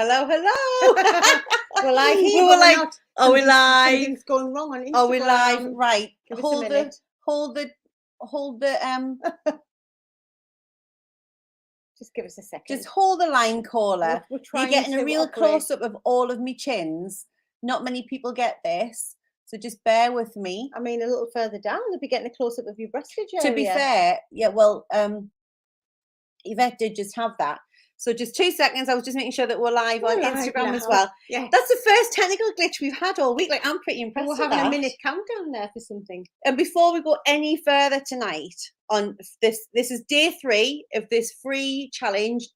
hello, hello. We're live here. We were like, are we live? Something's going wrong on Instagram. Are we live? Right. Give us a minute. Hold the Just give us a second. just hold the line, caller. We're You're trying getting a to real operate. close-up of all of me chins. Not many people get this, so just bear with me. I mean, a little further down, they'll be getting a close-up of your breastage area. To be fair, yeah, well, Yvette did just have that. So just 2 seconds. I was just making sure that we're live on live Instagram as now. well. Yeah. That's the first technical glitch we've had all week. Like, I'm pretty impressed We're with having that. a minute countdown there for something. And before we go any further tonight on this is day 3 of this free challenge.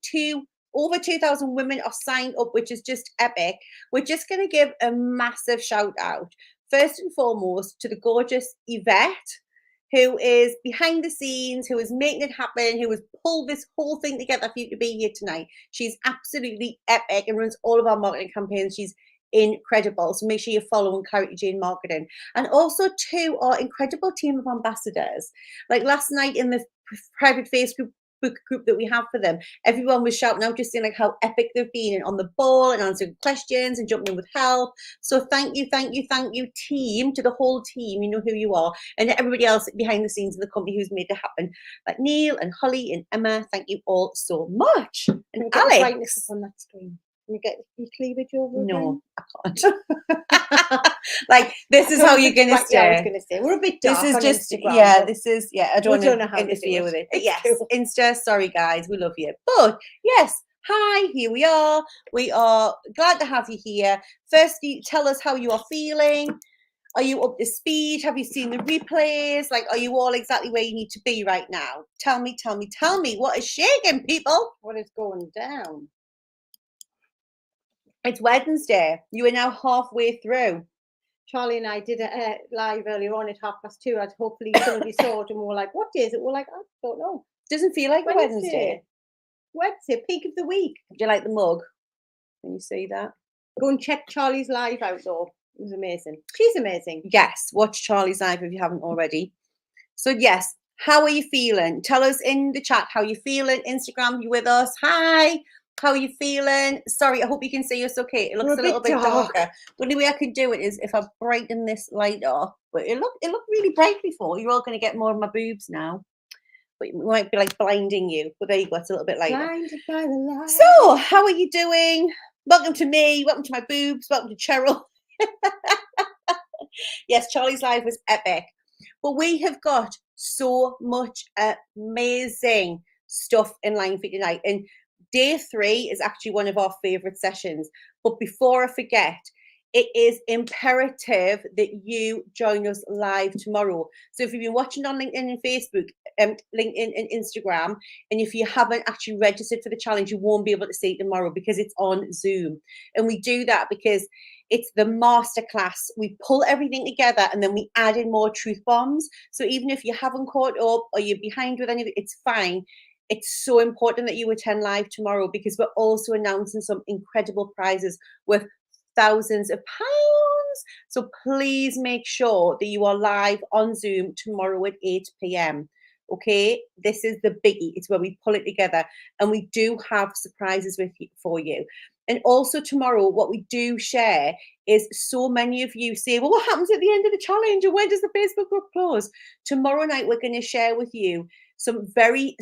Over 2,000 women are signed up, which is just epic. We're just going to give a massive shout out, first and foremost, to the gorgeous Yvette, who is behind the scenes, who is making it happen, who has pulled this whole thing together for you to be here tonight. She's absolutely epic and runs all of our marketing campaigns. She's incredible. So make sure you follow on Clarity Jane Marketing. And also to our incredible team of ambassadors. Like last night in the private Facebook group that we have for them, everyone was shouting out, just saying like how epic they've been and on the ball and answering questions and jumping in with help. So thank you team, to the whole team. You know who you are, and everybody else behind the scenes in the company who's made it happen, like Neil and Holly and Emma. Thank you all so much. And Can we get the brightness Alex, up on that screen? Can you get your cleavage over no, I can't. Like, this is how you're going to stay. I was going to say, we're a bit dark This is on just, Instagram, yeah, but this is, yeah, I don't know want how to to do interfere with it. But It's yes, cool. Insta, sorry guys, we love you. But yes, hi, here we are. We are glad to have you here. Firstly, tell us how you are feeling. Are you up to speed? Have you seen the replays? Like, are you all exactly where you need to be right now? Tell me. What is shaking, people? What is going down? It's Wednesday. You are now halfway through. Charlie and I did a live earlier on at 2:30. I'd hopefully some of you saw it, and we were like, what day is it? We're like, I don't know. Doesn't feel like Wednesday. Wednesday, peak of the week. Do you like the mug? Can you see that? Go and check Charlie's live out though. It was amazing. She's amazing. Yes, watch Charlie's live if you haven't already. So yes, how are you feeling? Tell us in the chat how you're feeling. Instagram, you with us? Hi. How are you feeling? Sorry, I hope you can see us okay. It looks a little bit darker. The only way I can do it is if I brighten this light up. But it looked really bright before. You're all going to get more of my boobs now. But it might be like blinding you. But there you go, it's a little bit lighter. Blinded by the light. So, how are you doing? Welcome to me. Welcome to my boobs. Welcome to Cheryl. Yes, Charlie's live was epic. But we have got so much amazing stuff in line for tonight. And day 3 is actually one of our favorite sessions. But before I forget, it is imperative that you join us live tomorrow. So if you've been watching on LinkedIn and Facebook, LinkedIn and Instagram, and if you haven't actually registered for the challenge, you won't be able to see it tomorrow because it's on Zoom. And we do that because it's the masterclass. We pull everything together and then we add in more truth bombs. So even if you haven't caught up or you're behind with anything, it's fine. It's so important that you attend live tomorrow because we're also announcing some incredible prizes with thousands of pounds. So please make sure that you are live on Zoom tomorrow at 8 p.m. Okay, this is the biggie. It's where we pull it together, and we do have surprises for you. And also tomorrow, what we do share is so many of you say, well, what happens at the end of the challenge? And when does the Facebook group close? Tomorrow night, we're going to share with you something very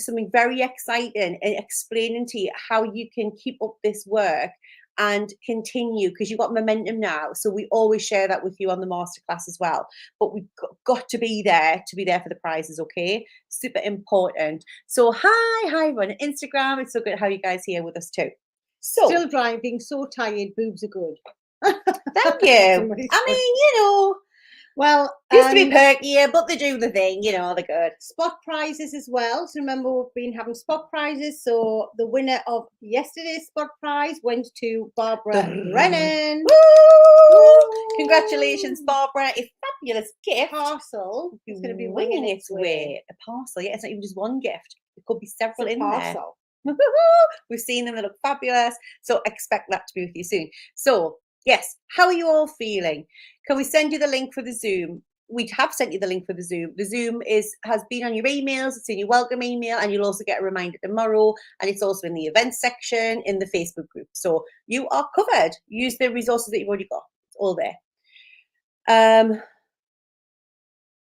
exciting and explaining to you how you can keep up this work and continue, because you've got momentum now. So we always share that with you on the masterclass as well. But we've got to be there for the prizes, okay? Super important. So hi everyone on Instagram. It's so good to have you guys here with us too. So still driving, so tired, boobs are good. Thank you. I mean, you know, well, used to be perkier, but they do the thing, you know, they're good. Spot prizes as well. So remember, we've been having spot prizes. So the winner of yesterday's spot prize went to Barbara Brennan. Woo! Congratulations, Barbara. A fabulous gift. Parcel. It's going to be winging its way. A parcel, yeah. It's not even just one gift. It could be several in parcel. There. We've seen them. They look fabulous. So expect that to be with you soon. So, yes, how are you all feeling? Can we send you the link for the Zoom? we have sent you the link for the Zoom. The Zoom has been on your emails. It's in your welcome email, and you'll also get a reminder tomorrow. And it's also in the events section in the Facebook group. So you are covered. Use the resources that you've already got. It's all there.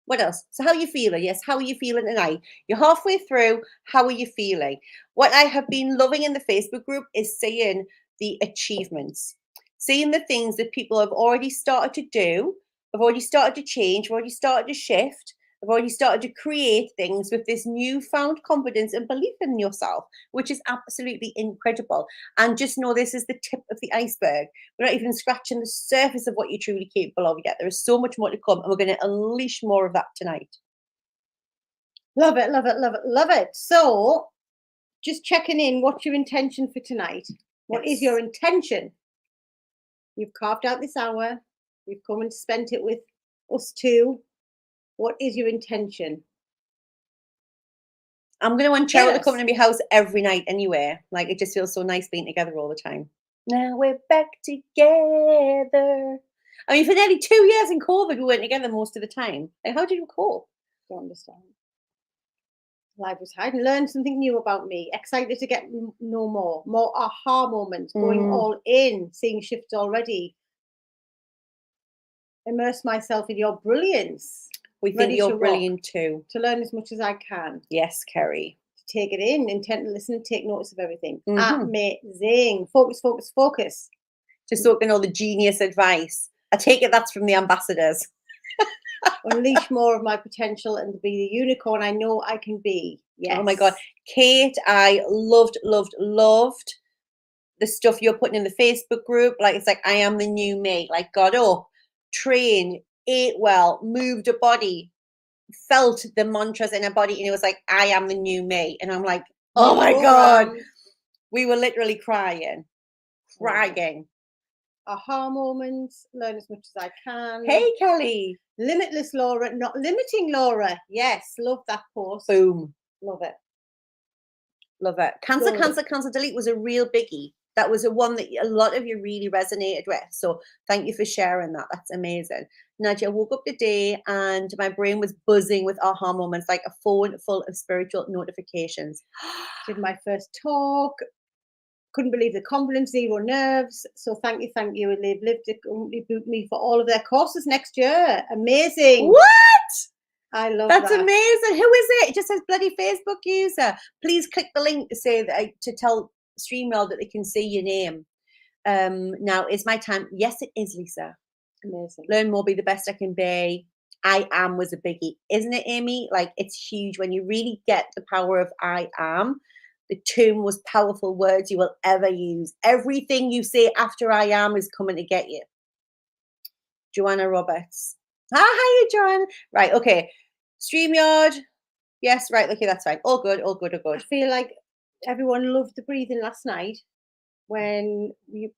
What else? So how are you feeling? Yes, how are you feeling tonight? You're halfway through. How are you feeling? What I have been loving in the Facebook group is seeing the achievements, seeing the things that people have already started to do, have already started to change, have already started to shift, have already started to create things with this newfound confidence and belief in yourself, which is absolutely incredible. And just know this is the tip of the iceberg. We're not even scratching the surface of what you're truly capable of yet. There is so much more to come, and we're going to unleash more of that tonight. Love it, love it, love it, love it. So, just checking in, what's your intention for tonight? What is your intention? You've carved out this hour. You've come and spent it with us two. What is your intention? I'm going to want Cheryl to come to my house every night anyway. Like, it just feels so nice being together all the time. Now we're back together. I mean, for nearly 2 years in COVID, we weren't together most of the time. Like, how did you cope? Don't understand. Life was hard and learn something new about me. Excited to get know more aha moments, going all in, seeing shifts already. Immerse myself in your brilliance. We think you're brilliant too. To learn as much as I can. Yes, Kerry. To take it in, intent to listen, take notice of everything. Amazing. Focus, focus, focus. To soak in all the genius advice. I take it that's from the ambassadors. Unleash more of my potential and be the unicorn I know I can be. Yes. Oh my God. Kate, I loved the stuff you're putting in the Facebook group. Like, it's like, I am the new me. Like, got up, trained, ate well, moved a body, felt the mantras in her body, and it was like, I am the new me. And I'm like, oh my God. We were literally crying. Aha moments, learn as much as I can. Hey, Kelly. Limitless Laura, not limiting Laura. Yes, love that post. Boom. Love it. Love it. Cancel, delete was a real biggie. That was a one that a lot of you really resonated with. So thank you for sharing that. That's amazing. Nadia, I woke up today and my brain was buzzing with aha moments, like a phone full of spiritual notifications. Did my first talk. Couldn't believe the confidence, zero nerves. So thank you. And they've lived to reboot me for all of their courses next year. Amazing. What? I love that. That's amazing. Who is it? It just says bloody Facebook user. Please click the link to say that to tell StreamYard that they can see your name. Now is my time. Yes, it is, Lisa. Amazing. Learn more, be the best I can be. I am was a biggie, isn't it, Amy? Like, it's huge when you really get the power of I am. The two most powerful words you will ever use. Everything you say after I am is coming to get you. Joanna Roberts. Hi, Joanna. Right, okay. StreamYard. Yes, right. Okay, that's fine. All good. I feel like everyone loved the breathing last night when you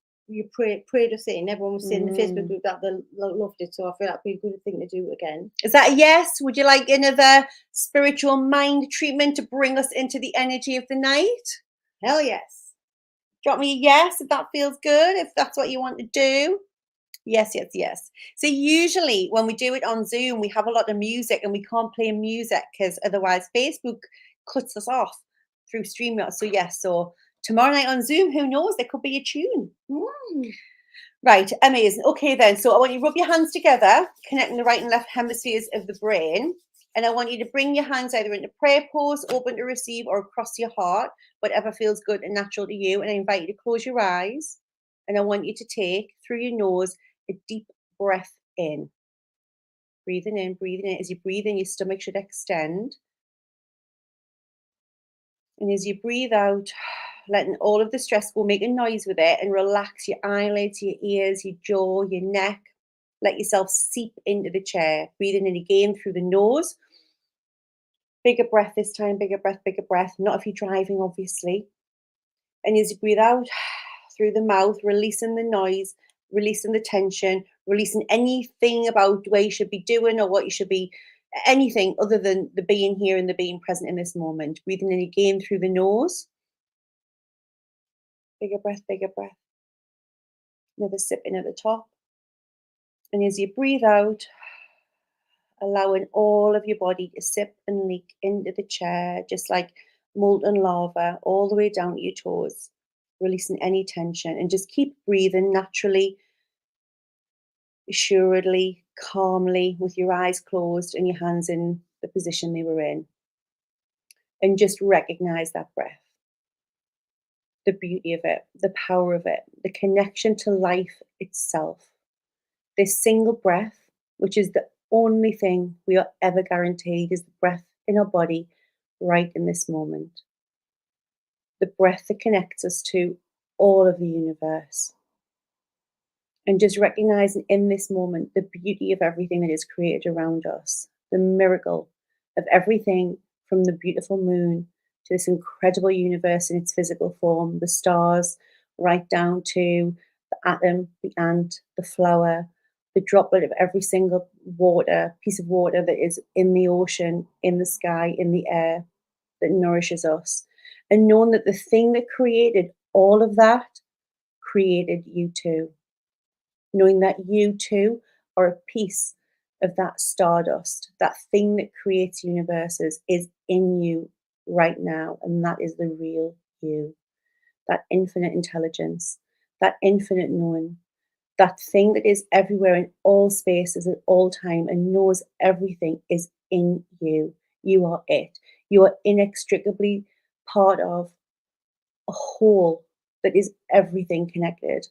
prayed us in. Everyone was saying in the Facebook group that they loved it. So I feel that'd be a good thing to do again. Is that a yes? Would you like another spiritual mind treatment to bring us into the energy of the night? Hell yes. Drop me a yes if that feels good, if that's what you want to do. Yes. So usually when we do it on Zoom, we have a lot of music and we can't play music because otherwise Facebook cuts us off through StreamYard. So yes, so tomorrow night on Zoom, who knows? There could be a tune. Right, amazing. Okay then, so I want you to rub your hands together, connecting the right and left hemispheres of the brain. And I want you to bring your hands either into prayer pose, open to receive, or across your heart, whatever feels good and natural to you. And I invite you to close your eyes. And I want you to take, through your nose, a deep breath in. Breathing in. As you breathe in, your stomach should extend. And as you breathe out, letting all of the stress go, make a noise with it and relax your eyelids, your ears, your jaw, your neck. Let yourself seep into the chair. Breathing in again through the nose. Bigger breath this time, bigger breath. Not if you're driving, obviously. And as you breathe out through the mouth, releasing the noise, releasing the tension, releasing anything about where you should be doing or what you should be, anything other than the being here and the being present in this moment. Breathing in again through the nose. Bigger breath. Another sip in at the top. And as you breathe out, allowing all of your body to sip and leak into the chair, just like molten lava, all the way down to your toes, releasing any tension, and just keep breathing naturally, assuredly, calmly, with your eyes closed and your hands in the position they were in. And just recognize that breath, the beauty of it, the power of it, the connection to life itself. This single breath, which is the only thing we are ever guaranteed, is the breath in our body right in this moment. The breath that connects us to all of the universe. And just recognizing in this moment the beauty of everything that is created around us, the miracle of everything from the beautiful moon to this incredible universe in its physical form, the stars, right down to the atom, the ant, the flower, the droplet of every single piece of water that is in the ocean, in the sky, in the air, that nourishes us. And knowing that the thing that created all of that created you too. Knowing that you too are a piece of that stardust, that thing that creates universes is in you right now. And that is the real you, that infinite intelligence, that infinite knowing, that thing that is everywhere in all spaces at all time and knows everything is in you. You are it. You are inextricably part of a whole that is everything connected.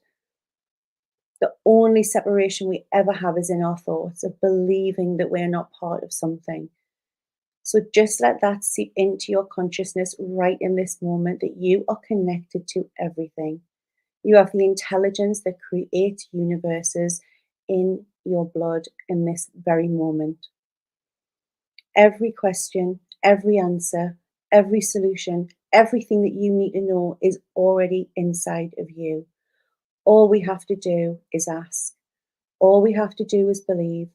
The only separation we ever have is in our thoughts of believing that we're not part of something. So just let that seep into your consciousness right in this moment, that you are connected to everything. You have the intelligence that creates universes in your blood in this very moment. Every question, every answer, every solution, everything that you need to know is already inside of you. All we have to do is ask. All we have to do is believe.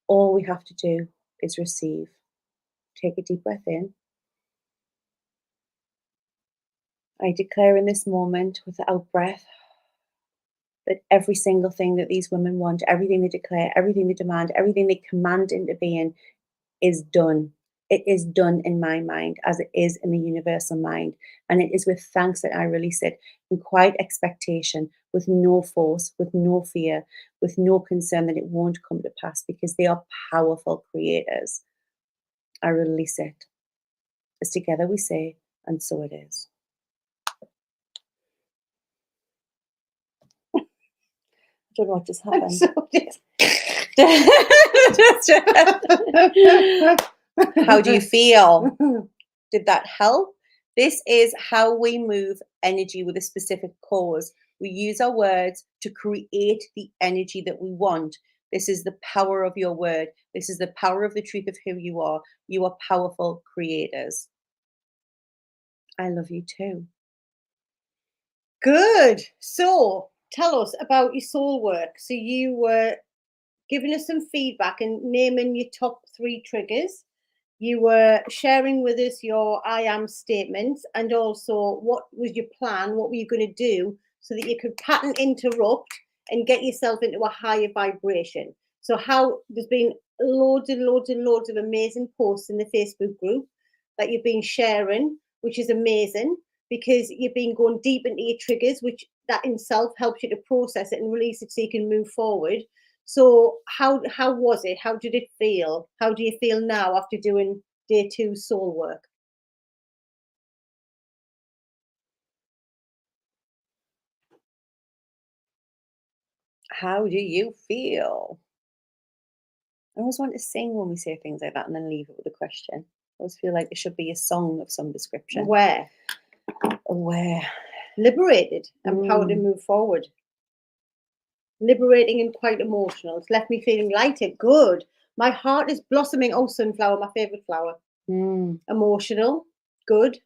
All we have to do is receive. Take a deep breath in. I declare in this moment, without breath, that every single thing that these women want, everything they declare, everything they demand, everything they command into being is done. It is done in my mind as it is in the universal mind. And it is with thanks that I release it in quiet expectation, with no force, with no fear, with no concern that it won't come to pass, because they are powerful creators. I release it. As together we say, and so it is. I don't know what just happened. How do you feel? Did that help? This is how we move energy with a specific cause. We use our words to create the energy that we want. This is the power of your word. This is the power of the truth of who you are. You are powerful creators. I love you too. Good. So tell us about your soul work. So you were giving us some feedback and naming your top 3 triggers. You were sharing with us your I am statements, and also what was your plan, what were you going to do so that you could pattern interrupt and get yourself into a higher vibration. So how there's been loads and loads and loads of amazing posts in the Facebook group that you've been sharing, which is amazing, because you've been going deep into your triggers, which that in self helps you to process it and release it so you can move forward. So how was it? How did it feel? How do you feel now after doing day 2 soul work? How do you feel? I always want to sing when we say things like that and then leave it with a question. I always feel like it should be a song of some description. Aware, liberated, empowered to move forward. Liberating and quite emotional. It's left me feeling lighter. Good. My heart is blossoming. Oh, sunflower, my favorite flower. Emotional. Good.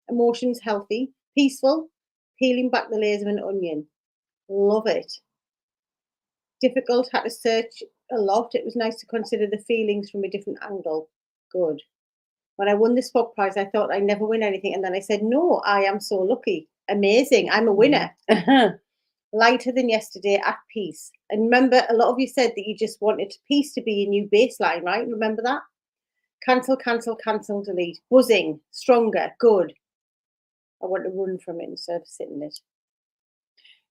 Emotions healthy. Peaceful. Peeling back the layers of an onion. Love it. Difficult. Had to search a lot. It was nice to consider the feelings from a different angle. Good. When I won the Spot Prize, I thought I never win anything. And then I said, no, I am so lucky. Amazing. I'm a winner. lighter than yesterday, at peace. And remember, a lot of you said that you just wanted peace to be your new baseline, right? Remember that? Cancel, cancel, cancel, delete. Buzzing, stronger, good. I want to run from it instead of sitting in it.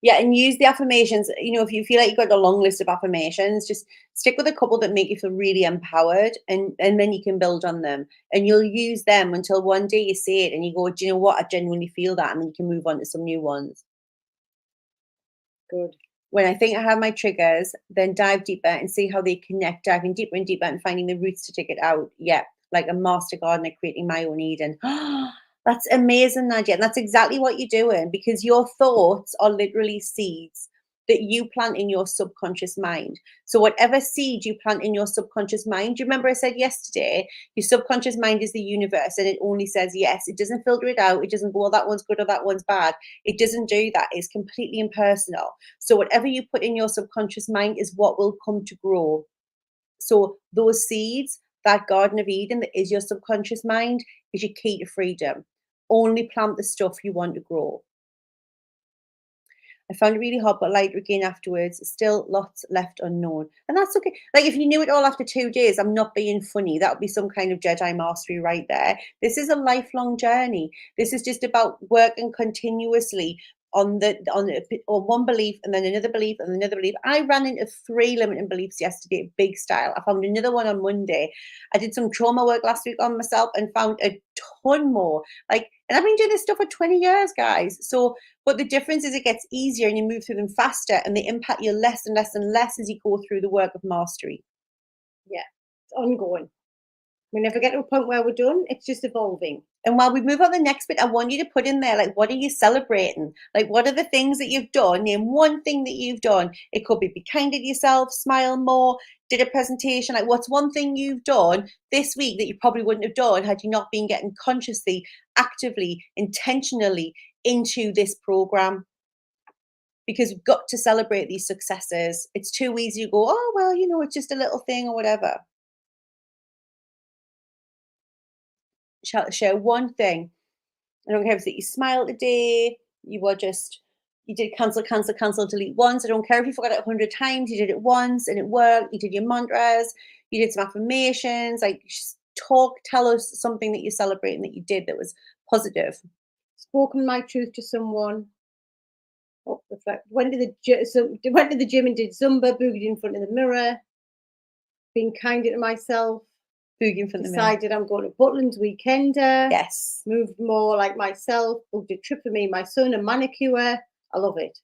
Yeah, and use the affirmations. If you feel like you've got a long list of affirmations, just stick with a couple that make you feel really empowered, and then you can build on them. And you'll use them until one day you say it and you go, do you know what? I genuinely feel that. And then you can move on to some new ones. Good. When I think I have my triggers, then dive deeper and see how they connect, diving deeper and deeper and finding the roots to take it out. Yeah, like a master gardener creating my own Eden. That's amazing, Nadia. And that's exactly what you're doing, because your thoughts are literally seeds that you plant in your subconscious mind. So whatever seed you plant in your subconscious mind, do you remember I said yesterday, your subconscious mind is the universe and it only says yes. It doesn't filter it out. It doesn't go, well, that one's good or that one's bad. It doesn't do that. It's completely impersonal. So whatever you put in your subconscious mind is what will come to grow. So those seeds, that Garden of Eden that is your subconscious mind, is your key to freedom. Only plant the stuff you want to grow. I found it really hard, but lighter again afterwards. Still lots left unknown. And that's okay. Like, if you knew it all after 2 days, I'm not being funny. That would be some kind of Jedi mastery right there. This is a lifelong journey. This is just about working continuously on one belief and then another belief and another belief. I ran into 3 limiting beliefs yesterday, big style. I found another one on Monday. I did some trauma work last week on myself and found a ton more. And I've been doing this stuff for 20 years, guys. So, but the difference is it gets easier and you move through them faster, and they impact you less and less and less as you go through the work of mastery. Yeah, it's ongoing. We never get to a point where we're done. It's just evolving. And while we move on to the next bit, I want you to put in there, what are you celebrating? What are the things that you've done? Name one thing that you've done. It could be kind to yourself, smile more, did a presentation. What's one thing you've done this week that you probably wouldn't have done had you not been getting consciously, actively, intentionally into this program? Because we've got to celebrate these successes. It's too easy to go, oh, well, it's just a little thing or whatever. Share one thing. I don't care if you smiled today, you did cancel, cancel, cancel, delete once. I don't care if you forgot it 100 times, you did it once and it worked. You did your mantras, you did some affirmations, tell us something that you're celebrating that you did that was positive. Spoken my truth to someone. Oh, went to the gym and did Zumba, boogied in front of the mirror. Being kinder to myself. Boogie from the mirror. Decided I'm going to Butlins Weekender. Yes. Moved more like myself. Booked a trip for me and my son, a manicure. I love it.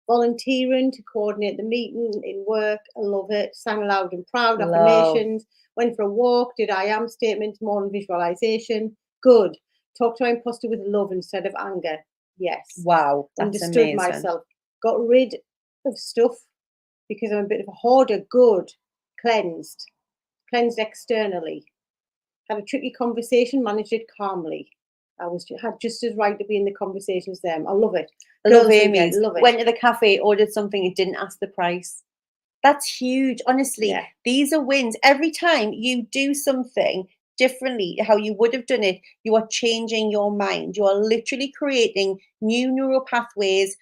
Volunteering to coordinate the meeting in work. I love it. Sang aloud and proud, affirmations. Went for a walk. Did I am statement, morning visualization. Good. Talk to my imposter with love instead of anger. Yes. Wow. That's Understood amazing. myself. Got rid of stuff because I'm a bit of a hoarder. Good. Cleansed externally. Had a tricky conversation, managed it calmly. Had just as right to be in the conversation as them. I love it. I love Amy's. Love it. Went to the cafe, ordered something, it didn't ask the price. That's huge. Honestly, Yeah. These are wins. Every time you do something differently, how you would have done it, you are changing your mind. You are literally creating new neural pathways.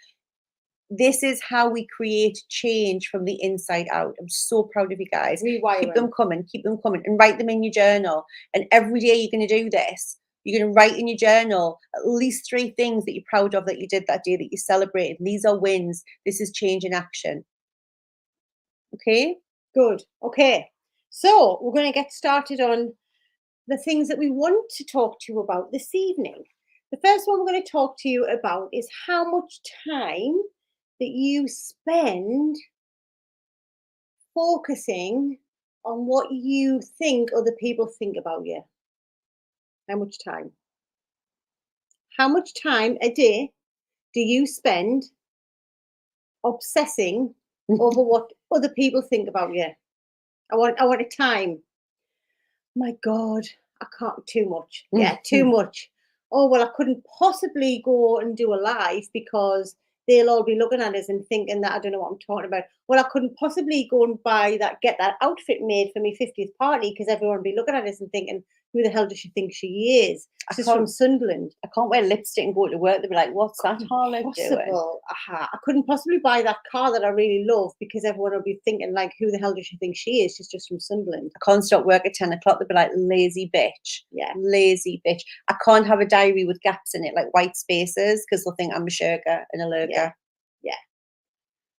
This is how we create change from the inside out. I'm so proud of you guys. Rewiring. Keep them coming, and write them in your journal. And every day you're going to do this. You're going to write in your journal at least 3 things that you're proud of that you did that day, that you celebrated. These are wins. This is change in action. Okay? Good. Okay. So we're going to get started on the things that we want to talk to you about this evening. The first one we're going to talk to you about is how much time that you spend focusing on what you think other people think about you. How much time? How much time a day do you spend obsessing over what other people think about you? I want a time. My God, I can't, too much. Yeah, too much. Oh, well, I couldn't possibly go and do a live because they'll all be looking at us and thinking that I don't know what I'm talking about. Well, I couldn't possibly go and get that outfit made for my 50th party because everyone will be looking at us and thinking Who the hell does she think she is? She's from Sunderland. I can't wear lipstick and go to work. They'll be like, what's that harlot doing? Possible. Aha. I couldn't possibly buy that car that I really love because everyone will be thinking, like, who the hell does she think she is? She's just from Sunderland. I can't start work at 10 o'clock. They'll be like, lazy bitch. Yeah. Lazy bitch. I can't have a diary with gaps in it, like white spaces, because they'll think I'm a shirker and a lurker. Yeah.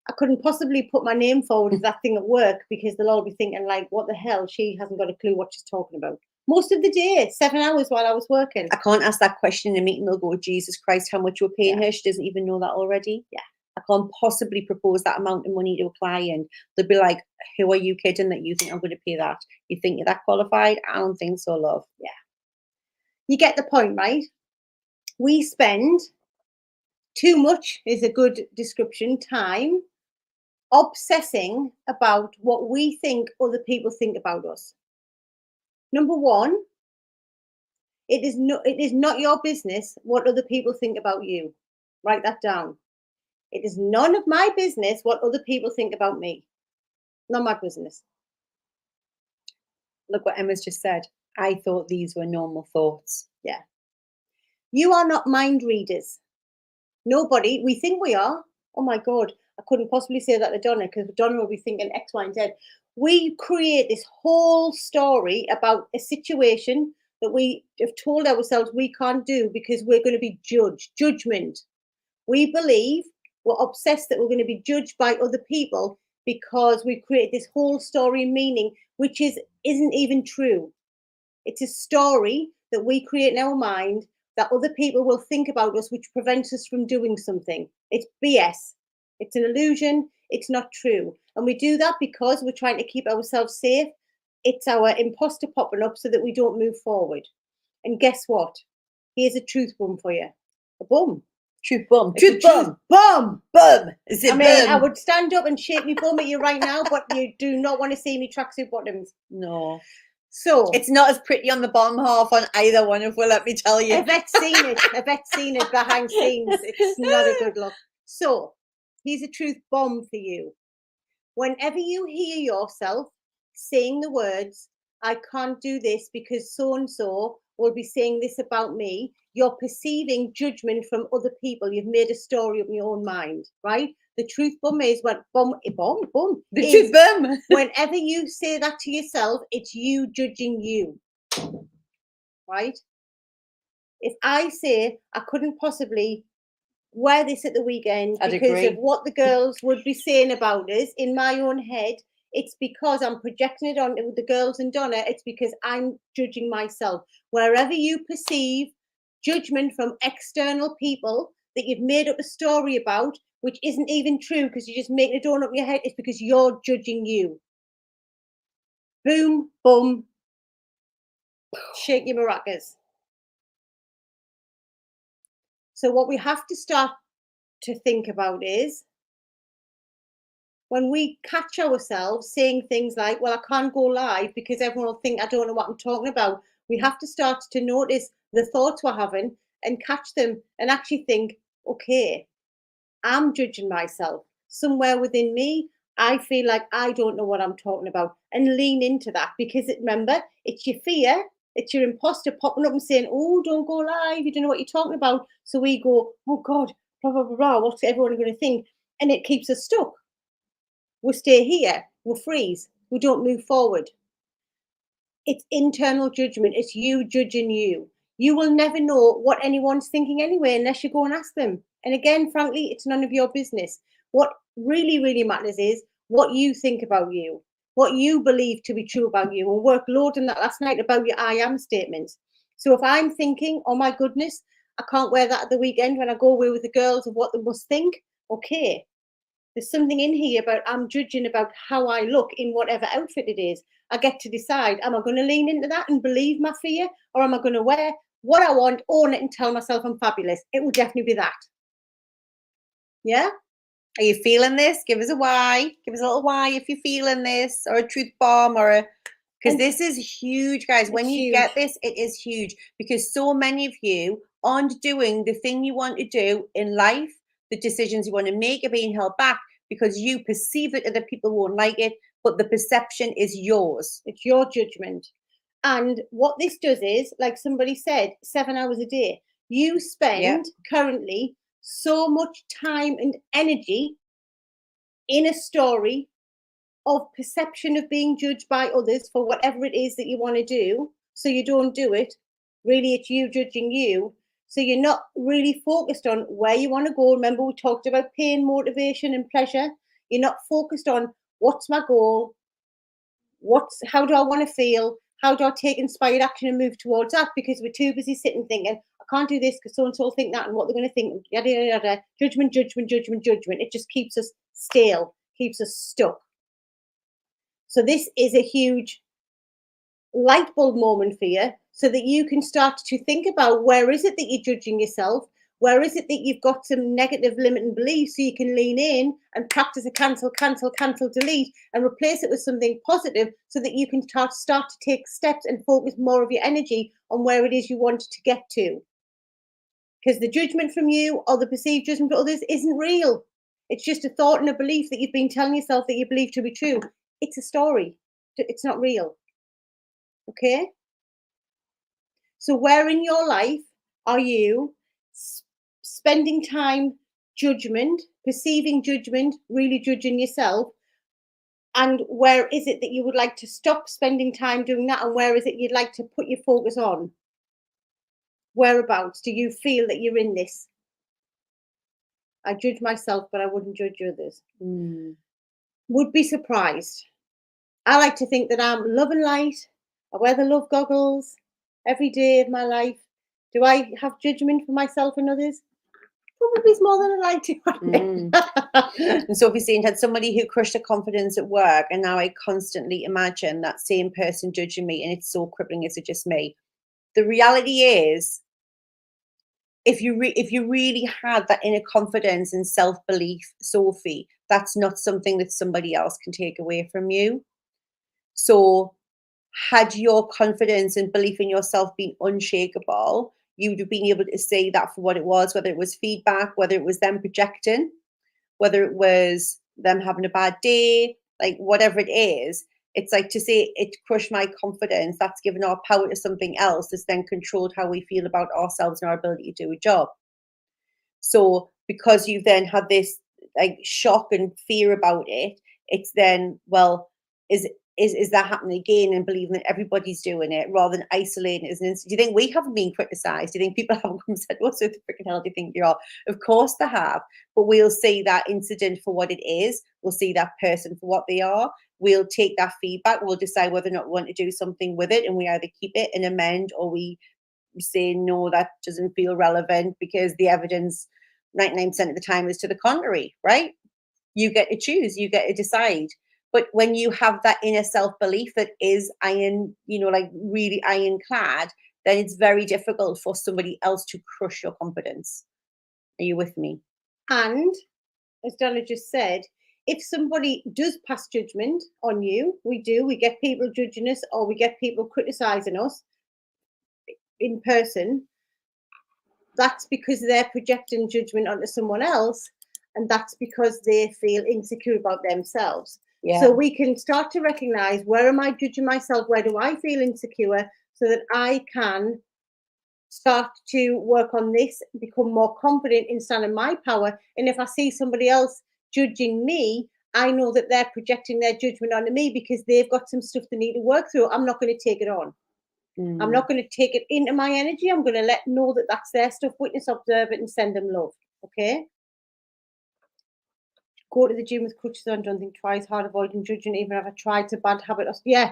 I couldn't possibly put my name forward as that thing at work because they'll all be thinking, like, what the hell? She hasn't got a clue what she's talking about. Most of the day, 7 hours while I was working. I can't ask that question in a meeting. They'll go, Jesus Christ, how much you're paying her? She doesn't even know that already. Yeah. I can't possibly propose that amount of money to a client. They'll be like, who are you kidding that you think I'm going to pay that? You think you're that qualified? I don't think so, love. Yeah. You get the point, right? We spend too much, is a good description, time obsessing about what we think other people think about us. Number one, it is not your business what other people think about you. Write that down. It is none of my business what other people think about me. Not my business. Look what Emma's just said. I thought these were normal thoughts. Yeah. You are not mind readers. Nobody, we think we are. Oh my God, I couldn't possibly say that to Donna because Donna will be thinking X, Y, and Z. We create this whole story about a situation that we have told ourselves we can't do because we're going to be judged. Judgment. We believe we're obsessed that we're going to be judged by other people because we create this whole story meaning, which isn't even true. It's a story that we create in our mind that other people will think about us, which prevents us from doing something. It's BS. It's an illusion. It's not true. And we do that because we're trying to keep ourselves safe. It's our imposter popping up so that we don't move forward. And guess what? Here's a truth bum for you. A bum. Truth bum. Truth bum. Bum. Bum. Is it I mean, bum? I would stand up and shake my bum at you right now, but you do not want to see me tracksuit bottoms. No. So it's not as pretty on the bottom half on either one of them, let me tell you. Yvette's seen it. Yvette's seen it behind scenes. It's not a good look. So here's a truth bomb for you. Whenever you hear yourself saying the words, I can't do this because so-and-so will be saying this about me, you're perceiving judgment from other people. You've made a story up in your own mind, right? The truth bum is when The truth bum. Whenever you say that to yourself, it's you judging you, right? If I say I couldn't possibly wear this at the weekend because of what the girls would be saying about us in my own head, it's because I'm projecting it on the girls and Donna. It's because I'm judging myself. Wherever you perceive judgment from external people that you've made up a story about, which isn't even true because you're just making it all up in your head, it's because you're judging you. Boom, boom, shake your maracas. So what we have to start to think about is when we catch ourselves saying things like, well, I can't go live because everyone will think I don't know what I'm talking about. We have to start to notice the thoughts we're having and catch them and actually think, okay, I'm judging myself. Somewhere within me, I feel like I don't know what I'm talking about, and lean into that because remember, it's your fear, it's your imposter popping up and saying, oh, don't go live, you don't know what you're talking about. So we go, oh God, blah, blah, blah, blah, what's everyone going to think? And it keeps us stuck. We stay here, we freeze, we don't move forward. It's internal judgment, it's you judging you. You will never know what anyone's thinking anyway unless you go and ask them. And again, frankly, it's none of your business. What really, really matters is what you think about you, what you believe to be true about you. And work loads on that last night about your I am statements. So if I'm thinking, oh my goodness, I can't wear that at the weekend when I go away with the girls of what they must think, okay. There's something in here about I'm judging about how I look in whatever outfit it is. I get to decide, am I going to lean into that and believe my fear, or am I going to wear what I want, own it and tell myself I'm fabulous? It will definitely be that. Yeah? Are you feeling this? Give us a why. Give us a little why if you're feeling this, or a truth bomb, or a... Because this is huge, guys. When you get this, it is huge. Because so many of you aren't doing the thing you want to do in life. The decisions you want to make are being held back because you perceive it, other people won't like it, but the perception is yours. It's your judgment. And what this does is, like somebody said, 7 hours a day. You spend currently so much time and energy in a story of perception of being judged by others for whatever it is that you want to do. So you don't do it. Really, it's you judging you. So you're not really focused on where you want to go. Remember, we talked about pain, motivation, and pleasure. You're not focused on what's my goal, how do I want to feel, how do I take inspired action and move towards that, because we're too busy sitting thinking, I can't do this because so and so think that and what they're going to think, yada yada yada. Judgment, judgment, judgment, judgment. It just keeps us stale, keeps us stuck. So this is a huge light bulb moment for you, so that you can start to think about, where is it that you're judging yourself? Where is it that you've got some negative limiting beliefs, so you can lean in and practice a cancel, cancel, cancel, delete, and replace it with something positive, so that you can start to take steps and focus more of your energy on where it is you want to get to. Because the judgment from you or the perceived judgment of others isn't real. It's just a thought and a belief that you've been telling yourself that you believe to be true. It's a story. It's not real. Okay? So where in your life are you spending time judgment, perceiving judgment, really judging yourself? And where is it that you would like to stop spending time doing that? And where is it you'd like to put your focus on? Whereabouts do you feel that you're in this? I judge myself, but I wouldn't judge others. Would be surprised. I like to think that I'm love and light. I wear the love goggles every day of my life. Do I have judgment for myself and others? Probably more than I like to admit. And so if you're saying, had somebody who crushed their confidence at work, and now I constantly imagine that same person judging me, and it's so crippling, is it just me? The reality is, if you really had that inner confidence and self-belief, Sophie, that's not something that somebody else can take away from you. So had your confidence and belief in yourself been unshakable, you would have been able to say that for what it was, whether it was feedback, whether it was them projecting, whether it was them having a bad day, like whatever it is. It's like to say it crushed my confidence. That's given our power to something else that's then controlled how we feel about ourselves and our ability to do a job. So because you've then had this like shock and fear about it, it's then, well, is that happening again, and believing that everybody's doing it rather than isolating it as an incident? Do you think we haven't been criticised? Do you think people haven't come and said, "What's the freaking hell do you think you are?" Of course they have, but we'll see that incident for what it is. We'll see that person for what they are. We'll take that feedback. We'll decide whether or not we want to do something with it, and we either keep it and amend, or we say, no, that doesn't feel relevant, because the evidence 99% of the time is to the contrary, right? You get to choose, you get to decide. But when you have that inner self-belief that is iron, like really ironclad, then it's very difficult for somebody else to crush your confidence. Are you with me? And as Donna just said, if somebody does pass judgment on you, we get people judging us, or we get people criticizing us in person, that's because they're projecting judgment onto someone else, and that's because they feel insecure about themselves. Yeah. So we can start to recognize, where am I judging myself? Where do I feel insecure? So that I can start to work on this, become more confident in standing my power. And if I see somebody else judging me, I know that they're projecting their judgment onto me because they've got some stuff they need to work through. I'm not going to take it on. I'm not going to take it into my energy. I'm going to know that that's their stuff, witness, observe it, and send them love. Okay? Go to the gym with crutches on. Don't think twice. Hard avoiding judgment, even if I tried to bad habit. Yeah,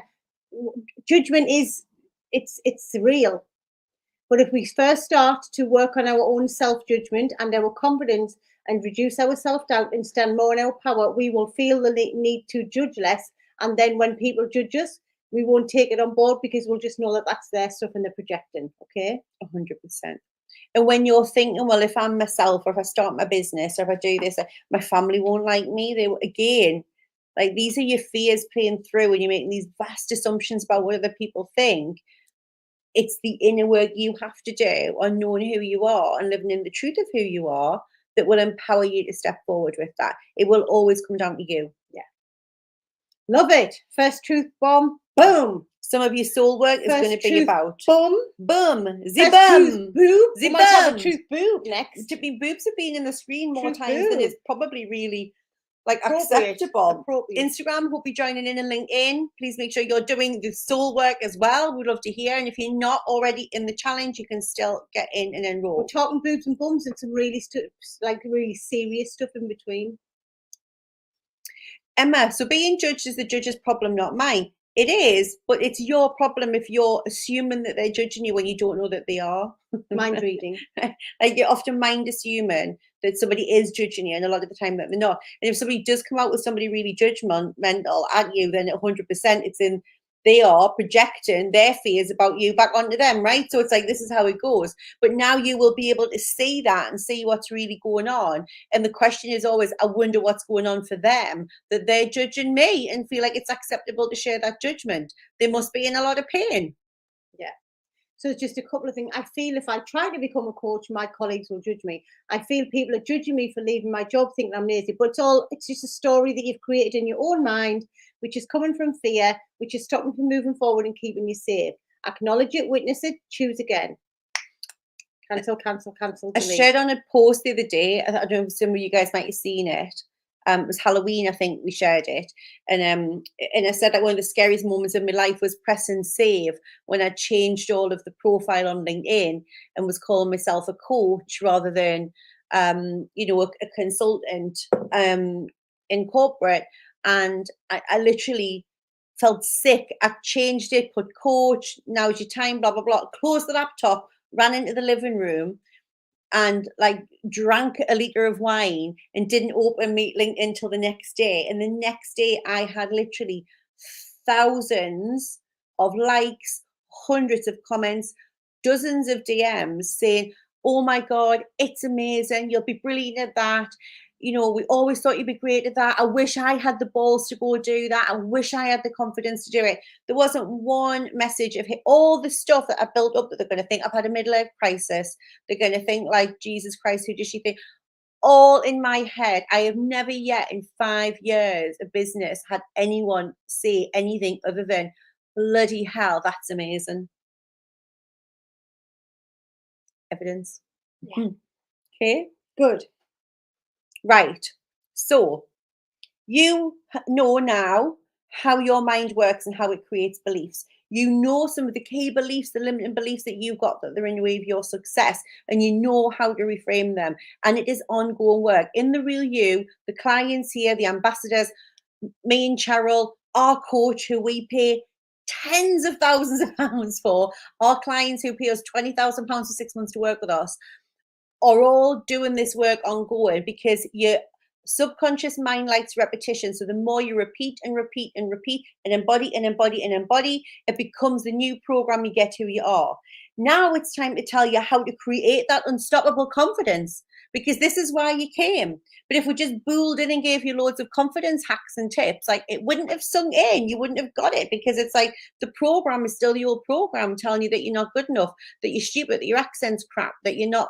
judgment it's real. But if we first start to work on our own self-judgment and our confidence, and reduce our self-doubt and stand more in our power, we will feel the need to judge less. And then when people judge us, we won't take it on board, because we'll just know that that's their stuff and they're projecting. Okay? 100%. And when you're thinking, well, if I'm myself, or if I start my business, or if I do this, my family won't like me. Again, like, these are your fears playing through, and you're making these vast assumptions about what other people think. It's the inner work you have to do on knowing who you are and living in the truth of who you are that will empower you to step forward with that. It will always come down to you. Yeah. Love it. First truth bomb. Boom. Some of your soul work is First going to be truth about Boom. boom, First zibum, truth boob. We might have a zibum. truth boob next. To be boobs have been in the screen more Truth times than boob. is probably really like Appropriate. acceptable. Appropriate. Instagram will be joining in and LinkedIn. Please make sure you're doing the soul work as well. We'd love to hear. And if you're not already in the challenge, you can still get in and We're enroll. talking boobs and bums and some really really serious stuff in between. Emma, so being judged is the judge's problem, not mine. It is, but it's your problem if you're assuming that they're judging you when you don't know that they are. Mind reading. Like you're often mind assuming that somebody is judging you, and a lot of the time that they're not. And if somebody does come out with somebody really judgmental at you, then 100% it's in they are projecting their fears about you back onto them, right? So it's like this is how it goes. But now you will be able to see that and see what's really going on. And the question is always, I wonder what's going on for them that they're judging me and feel like it's acceptable to share that judgment. They must be in a lot of pain. So it's just a couple of things. I feel if I try to become a coach, my colleagues will judge me. I feel people are judging me for leaving my job, thinking I'm lazy. But it's just a story that you've created in your own mind, which is coming from fear, which is stopping from moving forward and keeping you safe. Acknowledge it, witness it, choose again. Cancel, cancel, cancel. I shared on a post the other day. I don't know if some of you guys might have seen it. It was Halloween, I think we shared it, and I said that one of the scariest moments of my life was pressing save when I changed all of the profile on LinkedIn and was calling myself a coach rather than a consultant in corporate, and I literally felt sick. I changed it, put coach, now's your time, blah blah blah, closed the laptop, ran into the living room and like drank a liter of wine and didn't open my LinkedIn until the next day. And the next day I had literally thousands of likes, hundreds of comments, dozens of DMs saying, oh my God, it's amazing. You'll be brilliant at that. You know, we always thought you'd be great at that. I wish I had the balls to go do that. I wish I had the confidence to do it. There wasn't one message of all the stuff that I built up that they're going to think I've had a midlife crisis. They're going to think like, Jesus Christ, who does she think? All in my head. I have never yet in 5 years of business had anyone say anything other than, bloody hell, that's amazing. Evidence. Yeah. Okay. Good. Right. So you know now how your mind works and how it creates beliefs. You know some of the key beliefs, the limiting beliefs that you've got that they're in the way of your success, and you know how to reframe them. And it is ongoing work. In the Real You, the clients here, the ambassadors, me and Cheryl, our coach who we pay tens of thousands of pounds for, our clients who pay us £20,000 for 6 months to work with us, are all doing this work ongoing because your subconscious mind likes repetition. So the more you repeat and repeat and repeat and embody and embody and embody, it becomes the new program. You get who you are. Now it's time to tell you how to create that unstoppable confidence, because this is why you came. But if we just bulled in and gave you loads of confidence hacks and tips, like it wouldn't have sunk in. You wouldn't have got it, because it's like the program is still the old program telling you that you're not good enough, that you're stupid, that your accent's crap, that you're not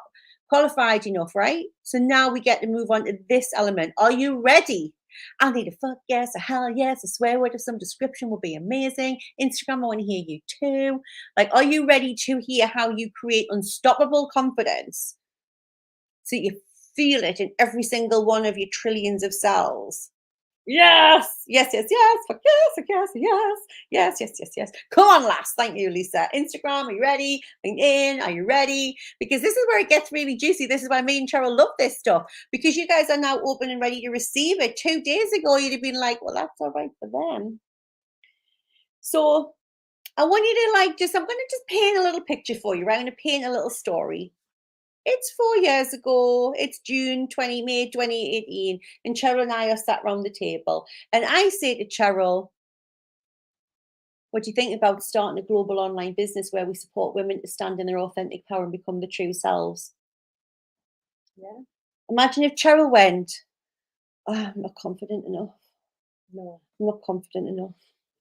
qualified enough, right? So now we get to move on to this element. Are you ready? I need a fuck yes, a hell yes, a swear word of some description will be amazing. Instagram, I want to hear you too. Like, are you ready to hear how you create unstoppable confidence so you feel it in every single one of your trillions of cells? Yes, yes, yes, yes, fuck yes, fuck yes, yes, yes, yes, yes, yes. Come on, lass. Thank you, Lisa. Instagram, are you ready? LinkedIn, are you ready? Because this is where it gets really juicy. This is why me and Cheryl love this stuff, because you guys are now open and ready to receive it. 2 days ago, you'd have been like, well, that's all right for them. So I want you to I'm going to just paint a little picture for you, right? I'm going to paint a little story. It's 4 years ago. It's May 2018. And Cheryl and I are sat around the table. And I say to Cheryl, what do you think about starting a global online business where we support women to stand in their authentic power and become their true selves? Yeah. Imagine if Cheryl went, oh, I'm not confident enough. No. I'm not confident enough.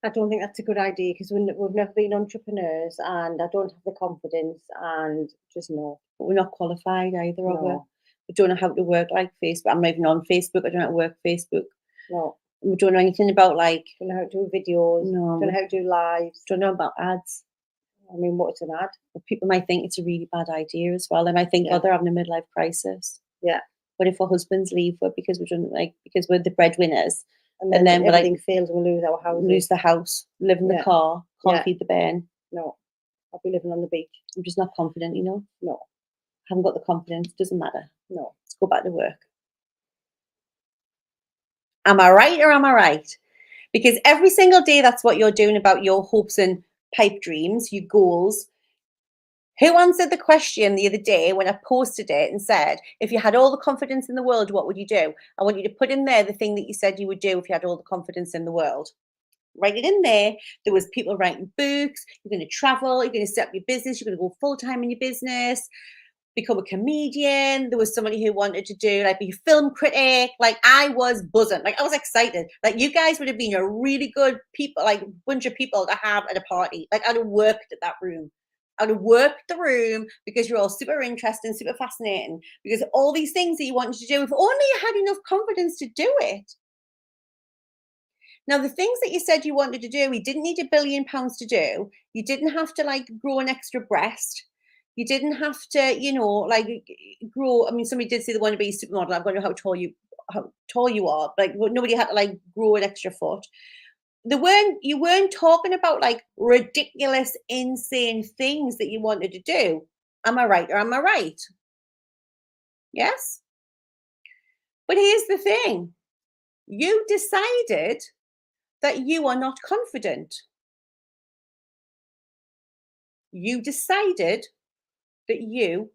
I don't think that's a good idea, because we've never been entrepreneurs, and I don't have the confidence, and just no. But we're not qualified either, are we? No. We don't know how to work like Facebook. I'm not even on Facebook. I don't know how to work Facebook. No. We don't know anything about like, Don't know how to do videos. no, Don't know how to do lives. don't know about ads. I mean, what's an ad? But people might think it's a really bad idea as well. They might think, Yeah. oh, they're having a midlife crisis. Yeah. What if our husbands leave her because because we're the breadwinners, And and then then we're like, everything fails and we lose our houses. lose the house, live in the Yeah. car, can't Yeah. feed the bairn. No, I'll be living on the beach. I'm just not confident, you know. No, Haven't got the confidence. Doesn't matter. no. Let's go back to work. Am I right or am I right? Because every single day, that's what you're doing about your hopes and pipe dreams, your goals. Who answered the question the other day when I posted it and said, if you had all the confidence in the world, what would you do? I want you to put in there the thing that you said you would do if you had all the confidence in the world. Write it in there. There was people writing books. You're going to travel. You're going to set up your business. You're going to go full time in your business. Become a comedian. There was somebody who wanted to do like be a film critic. Like I was buzzing. Like I was excited. Like you guys would have been a really good people, like bunch of people to have at a party. Like I'd have worked at that room. I would have worked the room because you're all super interesting, super fascinating. Because all these things that you wanted to do, if only you had enough confidence to do it. Now, the things that you said you wanted to do, you didn't need £1 billion to do. You didn't have to like grow an extra breast. You didn't have to, like grow. I mean, somebody did say they want to be a supermodel. I don't know how tall you are. Like nobody had to like grow an extra foot. You weren't talking about like ridiculous, insane things that you wanted to do. Am I right or am I right? Yes. But here's the thing. You decided that you are not confident. You decided that you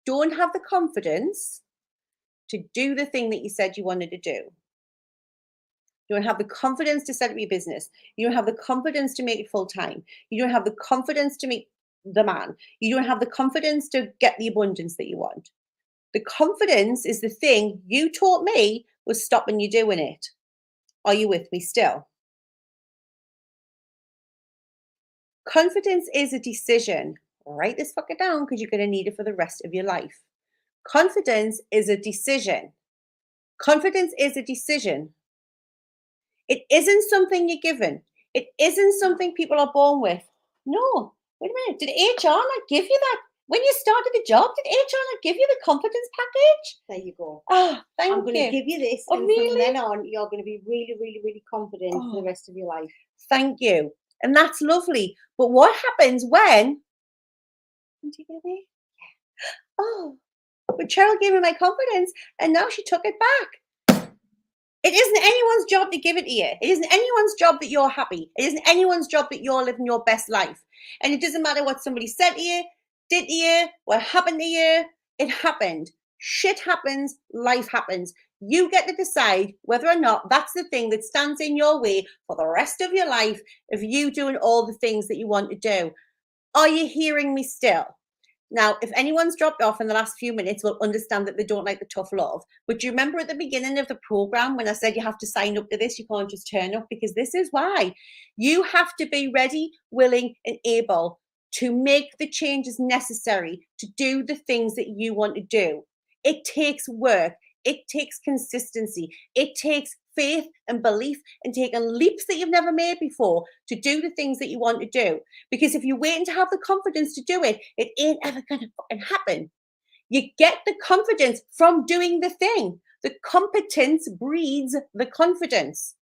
don't have the confidence to do the thing that you said you wanted to do. You don't have the confidence to set up your business. You don't have the confidence to make it full time. You don't have the confidence to meet the man. You don't have the confidence to get the abundance that you want. The confidence is the thing you taught me was stopping you doing it. Are you with me still? Confidence is a decision. Write this fucker down because you're going to need it for the rest of your life. Confidence is a decision. Confidence is a decision. It isn't something you're given. It isn't something people are born with. No, wait a minute. Did HR not give you that? When you started the job, did HR not give you the confidence package? There you go. Oh, thank you. I'm going to give you this, Oh, and really? from then on, you're going to be really, really, really confident for Oh. the rest of your life. Thank you. And that's lovely. But what happens when? Did you get me? Oh, but Cheryl gave me my confidence and now she took it back. It isn't anyone's job to give it to you. It isn't anyone's job that you're happy. It isn't anyone's job that you're living your best life. And it doesn't matter what somebody said to you, did to you, what happened to you. It happened. Shit happens. Life happens. You get to decide whether or not that's the thing that stands in your way for the rest of your life of you doing all the things that you want to do. Are you hearing me still? Now, if anyone's dropped off in the last few minutes, will understand that they don't like the tough love. But do you remember at the beginning of the program when I said you have to sign up to this? You can't just turn up, because this is why. You have to be ready, willing, and able to make the changes necessary to do the things that you want to do. It takes work. It takes consistency. It takes faith and belief and taking leaps that you've never made before to do the things that you want to do. Because if you're waiting to have the confidence to do it, it ain't ever going to fucking happen. You get the confidence from doing the thing. The competence breeds the confidence.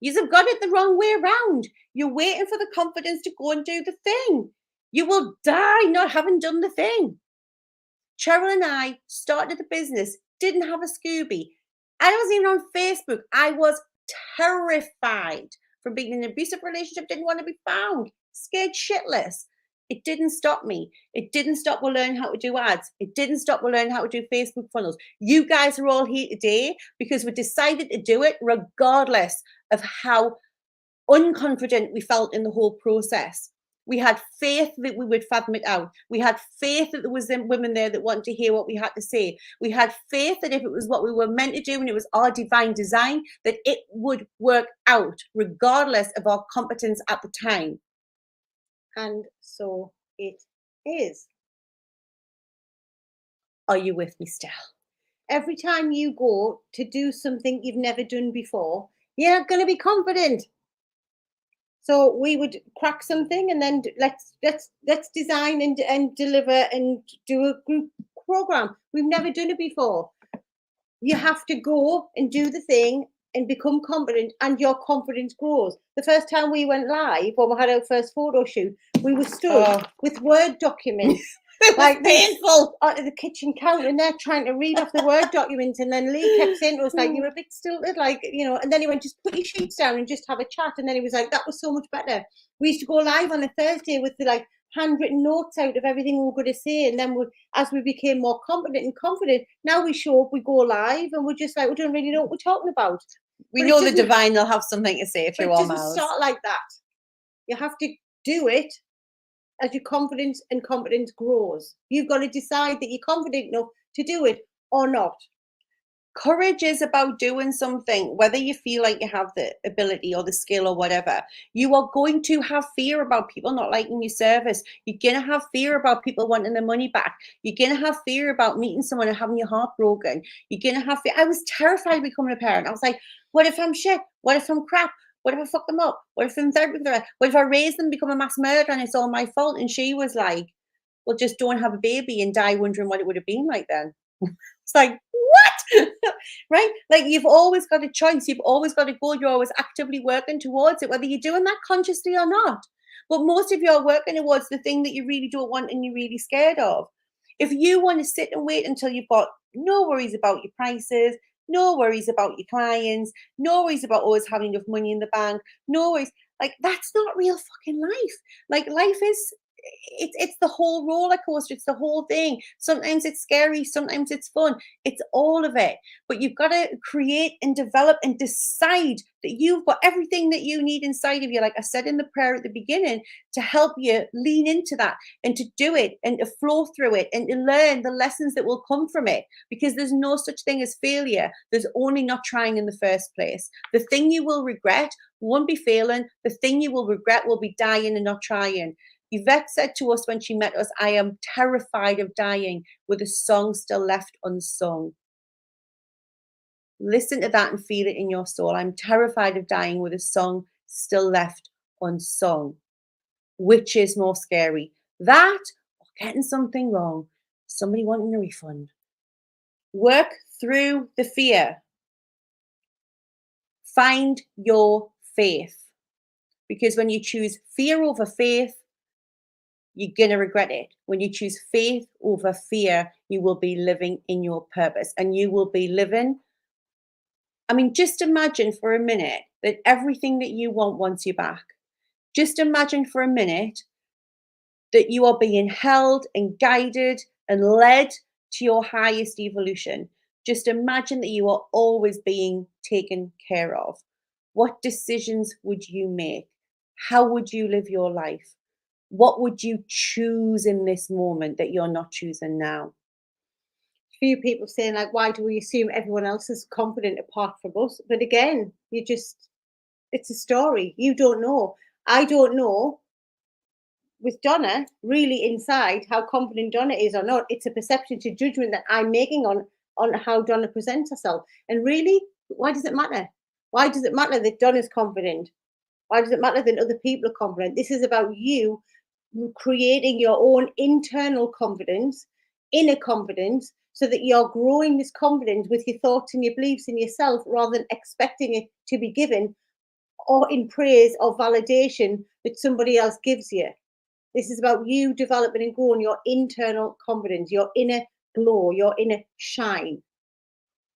You've got it the wrong way around. You're waiting for the confidence to go and do the thing. You will die not having done the thing. Cheryl and I started the business, didn't have a Scooby. I wasn't even on Facebook. I was terrified from being in an abusive relationship, didn't want to be found, scared shitless. It didn't stop me. It didn't stop me learning how to do ads. It didn't stop me learning how to do Facebook funnels. You guys are all here today because we decided to do it regardless of how unconfident we felt in the whole process. We had faith that we would fathom it out. We had faith that there was women there that wanted to hear what we had to say. We had faith that if it was what we were meant to do and it was our divine design, that it would work out regardless of our competence at the time. And so it is. Are you with me still? Every time you go to do something you've never done before, You're going to be confident. So we would crack something, and then let's design and deliver and do a group program. We've never done it before. You have to go and do the thing and become confident, and your confidence grows. The first time we went live, when we had our first photo shoot, we were stood with Word documents. It was Like painful. Onto the kitchen counter, and they're trying to read off the Word documents, and then Lee kept saying to us, like, you're a bit stilted, like, you know, and then he went, just put your sheets down and just have a chat. And then he was like, that was so much better. We used to go live on a Thursday with the like handwritten notes out of everything we were going to say, and then as we became more competent and confident, now we show up, we go live, and we're just like, we don't really know what we're talking about. We But it know the doesn't- divine will have something to say But through it our doesn't mouths. start like that. You have to do it as your confidence and competence grows. You've got to decide that you're confident enough to do it or not. Courage is about doing something, whether you feel like you have the ability or the skill or whatever. You are going to have fear about people not liking your service. You're going to have fear about people wanting their money back. You're going to have fear about meeting someone and having your heart broken. You're going to have fear. I was terrified of becoming a parent. I was like, what if I'm shit? What if I'm crap? What if I fuck them up? What if I'm therapy? What if I raise them, become a mass murderer, and it's all my fault? And she was like, well, just don't have a baby and die wondering what it would have been like then. It's like, what? Right? Like, you've always got a choice. You've always got a goal. You're always actively working towards it, whether you're doing that consciously or not. But most of you are working towards the thing that you really don't want and you're really scared of. If you want to sit and wait until you've got no worries about your prices, no worries about your clients, no worries about always having enough money in the bank, no worries, like, that's not real fucking life. Like, life is, it's the whole roller coaster. It's the whole thing. Sometimes it's scary, sometimes it's fun. It's all of it. But you've got to create and develop and decide that you've got everything that you need inside of you, like I said in the prayer at the beginning, to help you lean into that and to do it and to flow through it and to learn the lessons that will come from it. Because there's no such thing as failure. There's only not trying in the first place. The thing you will regret won't be failing. The thing you will regret will be dying and not trying. Yvette said to us when she met us, I am terrified of dying with a song still left unsung. Listen to that and feel it in your soul. I'm terrified of dying with a song still left unsung. Which is more scary? That or getting something wrong? Somebody wanting a refund? Work through the fear. Find your faith. Because when you choose fear over faith, you're going to regret it. When you choose faith over fear, you will be living in your purpose, and you will be living. I mean, just imagine for a minute that everything that you want wants you back. Just imagine for a minute that you are being held and guided and led to your highest evolution. Just imagine that you are always being taken care of. What decisions would you make? How would you live your life? What would you choose in this moment that you're not choosing now? Few people saying, like, why do we assume everyone else is confident apart from us? But again, it's a story. You don't know. I don't know with Donna really inside how confident Donna is or not. It's a perception to judgment that I'm making on how Donna presents herself. And really, why does it matter? Why does it matter that Donna's confident? Why does it matter that other people are confident? This is about you creating your own internal confidence, inner confidence, so that you're growing this confidence with your thoughts and your beliefs in yourself rather than expecting it to be given or in praise or validation that somebody else gives you. This is about you developing and growing your internal confidence, your inner glow, your inner shine.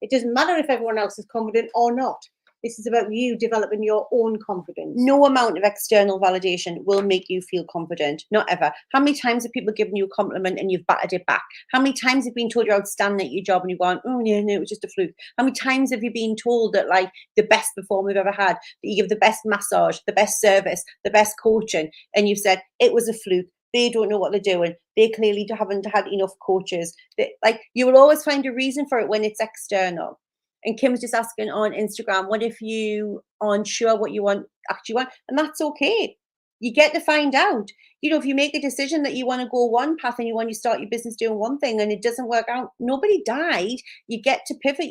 It doesn't matter if everyone else is confident or not. This is about you developing your own confidence. No amount of external validation will make you feel confident. Not ever. How many times have people given you a compliment and you've battered it back? How many times have you been told you're outstanding at your job and you've gone, oh, yeah, no, it was just a fluke? How many times have you been told that, like, the best performer we've ever had, that you give the best massage, the best service, the best coaching, and you've said, it was a fluke. They don't know what they're doing. They clearly haven't had enough coaches. Like, you will always find a reason for it when it's external. And Kim was just asking on Instagram, what if you aren't sure what you actually want? And that's okay. You get to find out. You know, if you make a decision that you want to go one path and you want to start your business doing one thing and it doesn't work out, nobody died. You get to pivot,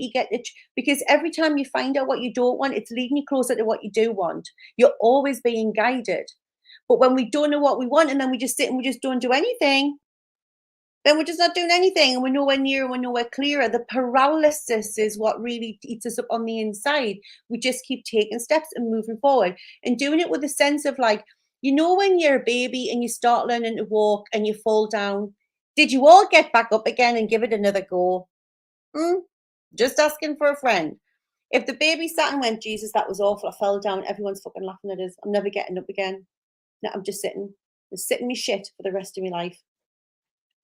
because every time you find out what you don't want, it's leading you closer to what you do want. You're always being guided. But when we don't know what we want and then we just sit and we just don't do anything, then we're just not doing anything and we're nowhere near and we're nowhere clearer. The paralysis is what really eats us up on the inside. We just keep taking steps and moving forward and doing it with a sense of like, you know, when you're a baby and you start learning to walk and you fall down, did you all get back up again and give it another go? Just asking for a friend. If the baby sat and went, Jesus, that was awful, I fell down, everyone's fucking laughing at us, I'm never getting up again. No, I'm just sitting me shit for the rest of my life.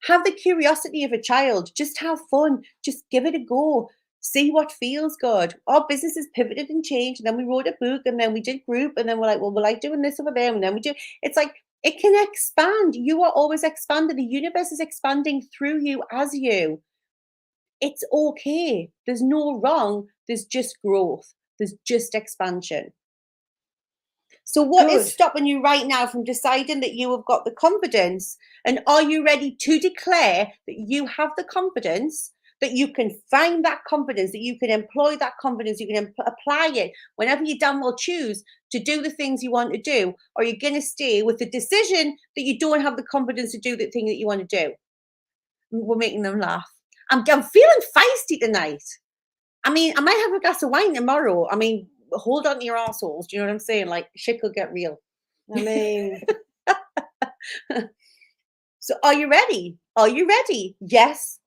Have the curiosity of a child. Just have fun. Just give it a go. See what feels good. Our business has pivoted and changed. And then we wrote a book and then we did group. And then we're like, well, we like doing this over there. And then we do. It's like, it can expand. You are always expanding. The universe is expanding through you as you. It's okay. There's no wrong. There's just growth. There's just expansion. So what is stopping you right now from deciding that you have got the confidence? And are you ready to declare that you have the confidence, that you can find that confidence, that you can employ that confidence, you can apply it whenever you damn well choose to do the things you want to do? Or are you going to stay with the decision that you don't have the confidence to do the thing that you want to do? We're making them laugh. I'm feeling feisty tonight. I mean, I might have a glass of wine tomorrow. I mean, hold on to your assholes. Do you know what I'm saying? Like, shit could get real. I mean, so are you ready? Are you ready? Yes.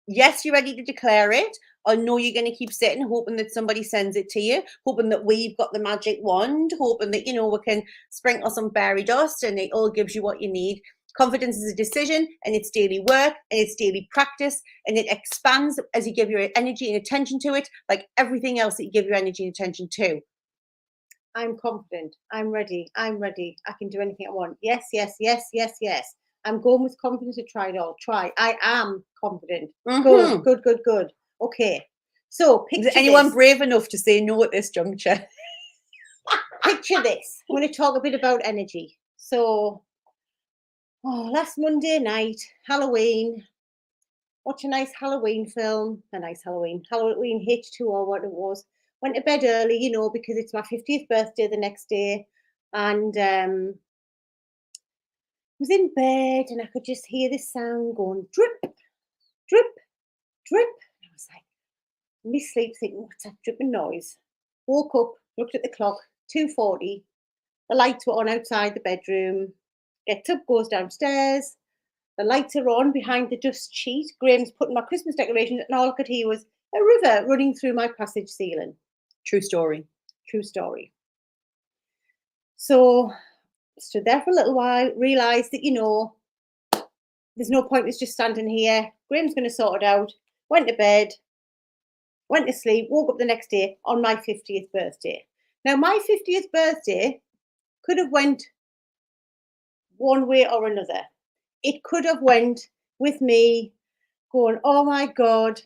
Yes, you're ready to declare it. Or no, you're going to keep sitting, hoping that somebody sends it to you, hoping that we've got the magic wand, hoping that, you know, we can sprinkle some fairy dust and it all gives you what you need. Confidence is a decision and it's daily work and it's daily practice and it expands as you give your energy and attention to it, like everything else that you give your energy and attention to. I'm confident. I'm ready. I'm ready. I can do anything I want. Yes, yes, yes, yes, yes. I'm going with confidence to try it all. Try. I am confident. Good, good, good, good. Okay. So is anyone brave enough to say no at this juncture? Picture this. I'm going to talk a bit about energy. So last Monday night, Halloween, watch a nice Halloween film, Halloween H2 or what it was. Went to bed early, you know, because it's my 50th birthday the next day. And was in bed and I could just hear this sound going drip, drip, drip. And I was like, in my sleep thinking, what's that dripping noise? Woke up, looked at the clock, 2:40. The lights were on outside the bedroom. Gets up, goes downstairs. The lights are on behind the dust sheet. Graham's putting my Christmas decorations, and all I could hear was a river running through my passage ceiling. True story. True story. So stood there for a little while, realised that, you know, there's no point in us just standing here. Graham's going to sort it out. Went to bed, went to sleep, woke up the next day on my 50th birthday. Now, my 50th birthday could have went one way or another. It could have went with me going, oh my God,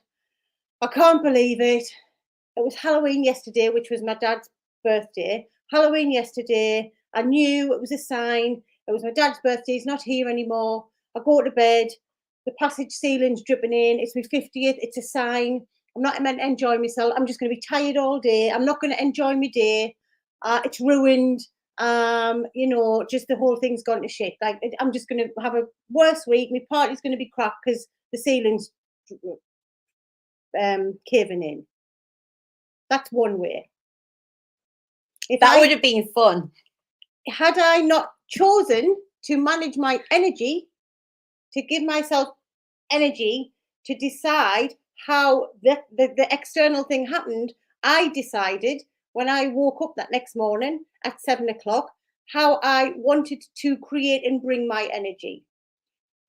I can't believe it. It was Halloween yesterday, which was my dad's birthday. Halloween yesterday. I knew it was a sign. It was my dad's birthday. He's not here anymore. I go to bed. The passage ceiling's dripping in. It's my 50th. It's a sign. I'm not meant to enjoy myself. I'm just going to be tired all day. I'm not going to enjoy my day. It's ruined. You know, just the whole thing's gone to shit. Like, I'm just going to have a worse week. My party's going to be crap because the ceiling's caving in. That's one way. That would have been fun. Had I not chosen to manage my energy, to give myself energy to decide how the external thing happened, I decided when I woke up that next morning at 7:00 how I wanted to create and bring my energy.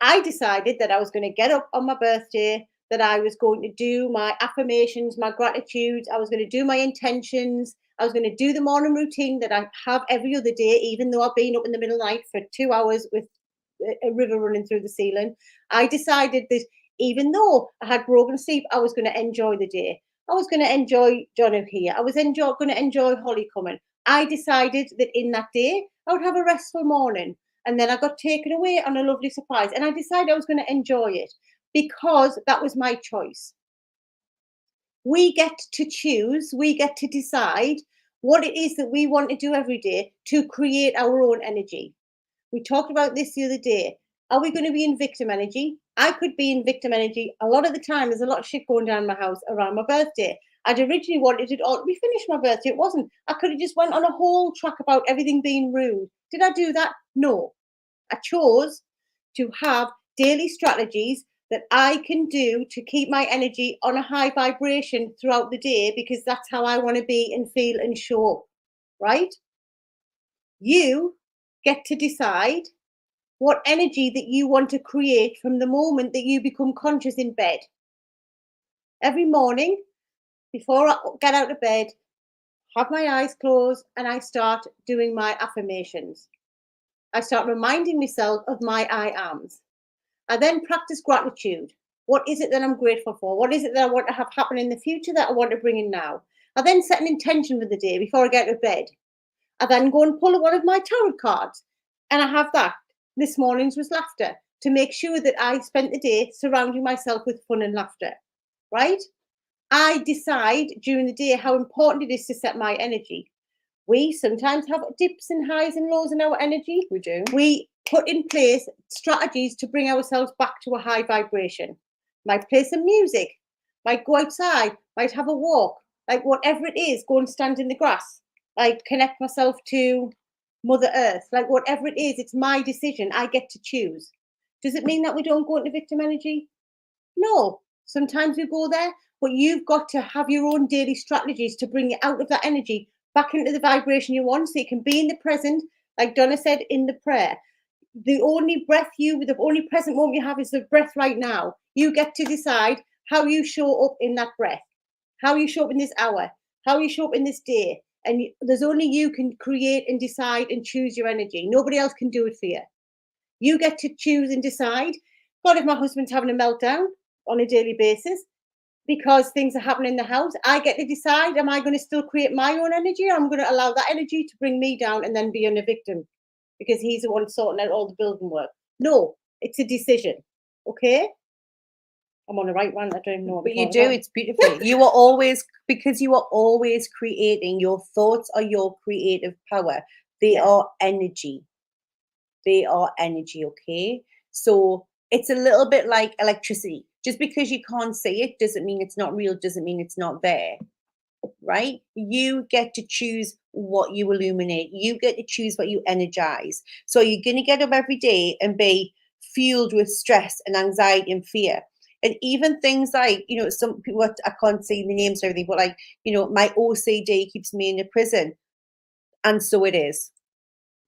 I decided that I was going to get up on my birthday, that I was going to do my affirmations, my gratitudes, I was going to do my intentions, I was going to do the morning routine that I have every other day, even though I've been up in the middle of the night for 2 hours with a river running through the ceiling. I decided that even though I had broken sleep, I was going to enjoy the day. I was going to enjoy John O'Keefe. I was going to enjoy Holly coming. I decided that in that day, I would have a restful morning. And then I got taken away on a lovely surprise. And I decided I was going to enjoy it because that was my choice. We get to choose, we get to decide what it is that we want to do every day to create our own energy. We talked about this the other day. Are we going to be in victim energy? I could be in victim energy a lot of the time. There's a lot of shit going down in my house around my birthday. I'd originally wanted it all to be finished my birthday. It wasn't. I could have just went on a whole track about everything being rude. Did I do that? No. I chose to have daily strategies that I can do to keep my energy on a high vibration throughout the day, because that's how I want to be and feel and show up, right? You get to decide what energy that you want to create from the moment that you become conscious in bed. Every morning, before I get out of bed, have my eyes closed and I start doing my affirmations. I start reminding myself of my I ams. I then practice gratitude. What is it that I'm grateful for? What is it that I want to have happen in the future that I want to bring in now? I then set an intention for the day before I get to bed. I then go and pull one of my tarot cards, and I have that. This morning's was laughter, to make sure that I spent the day surrounding myself with fun and laughter, right? I decide during the day how important it is to set my energy. We sometimes have dips and highs and lows in our energy. We do. We put in place strategies to bring ourselves back to a high vibration. Might play some music, might go outside, might have a walk, like whatever it is, go and stand in the grass, like connect myself to Mother Earth, like whatever it is, it's my decision. I get to choose. Does it mean that we don't go into victim energy? No, sometimes we go there, but you've got to have your own daily strategies to bring you out of that energy back into the vibration you want, so you can be in the present, like Donna said in the prayer. The only present moment you have is the breath right now. You get to decide how you show up in that breath, how you show up in this hour, how you show up in this day. And there's only you can create and decide and choose your energy. Nobody else can do it for you. You get to choose and decide. God, if my husband's having a meltdown on a daily basis because things are happening in the house, I get to decide, am I going to still create my own energy, or I'm going to allow that energy to bring me down and then be a victim because he's the one sorting out all the building work? No, it's a decision. Okay? I'm on the right one. I don't even know what. But you do, it's beautiful. You are always, because you are always creating. Your thoughts are your creative power. They are energy. They are energy, okay? So it's a little bit like electricity. Just because you can't see it doesn't mean it's not real, doesn't mean it's not there, right? You get to choose what you illuminate. You get to choose what you energize. So you're going to get up every day and be fueled with stress and anxiety and fear. And even things like, some people, I can't say the names or everything, but like, my OCD keeps me in a prison. And so it is.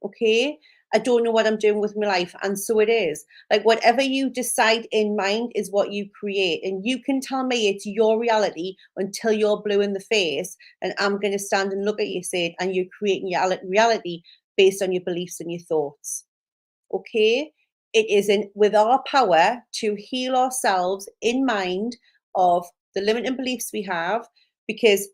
Okay? I don't know what I'm doing with my life. And so it is. Like whatever you decide in mind is what you create. And you can tell me it's your reality until you're blue in the face. And I'm going to stand and look at you, say, and you're creating your reality based on your beliefs and your thoughts. Okay? It is with our power to heal ourselves in mind of the limiting beliefs we have, because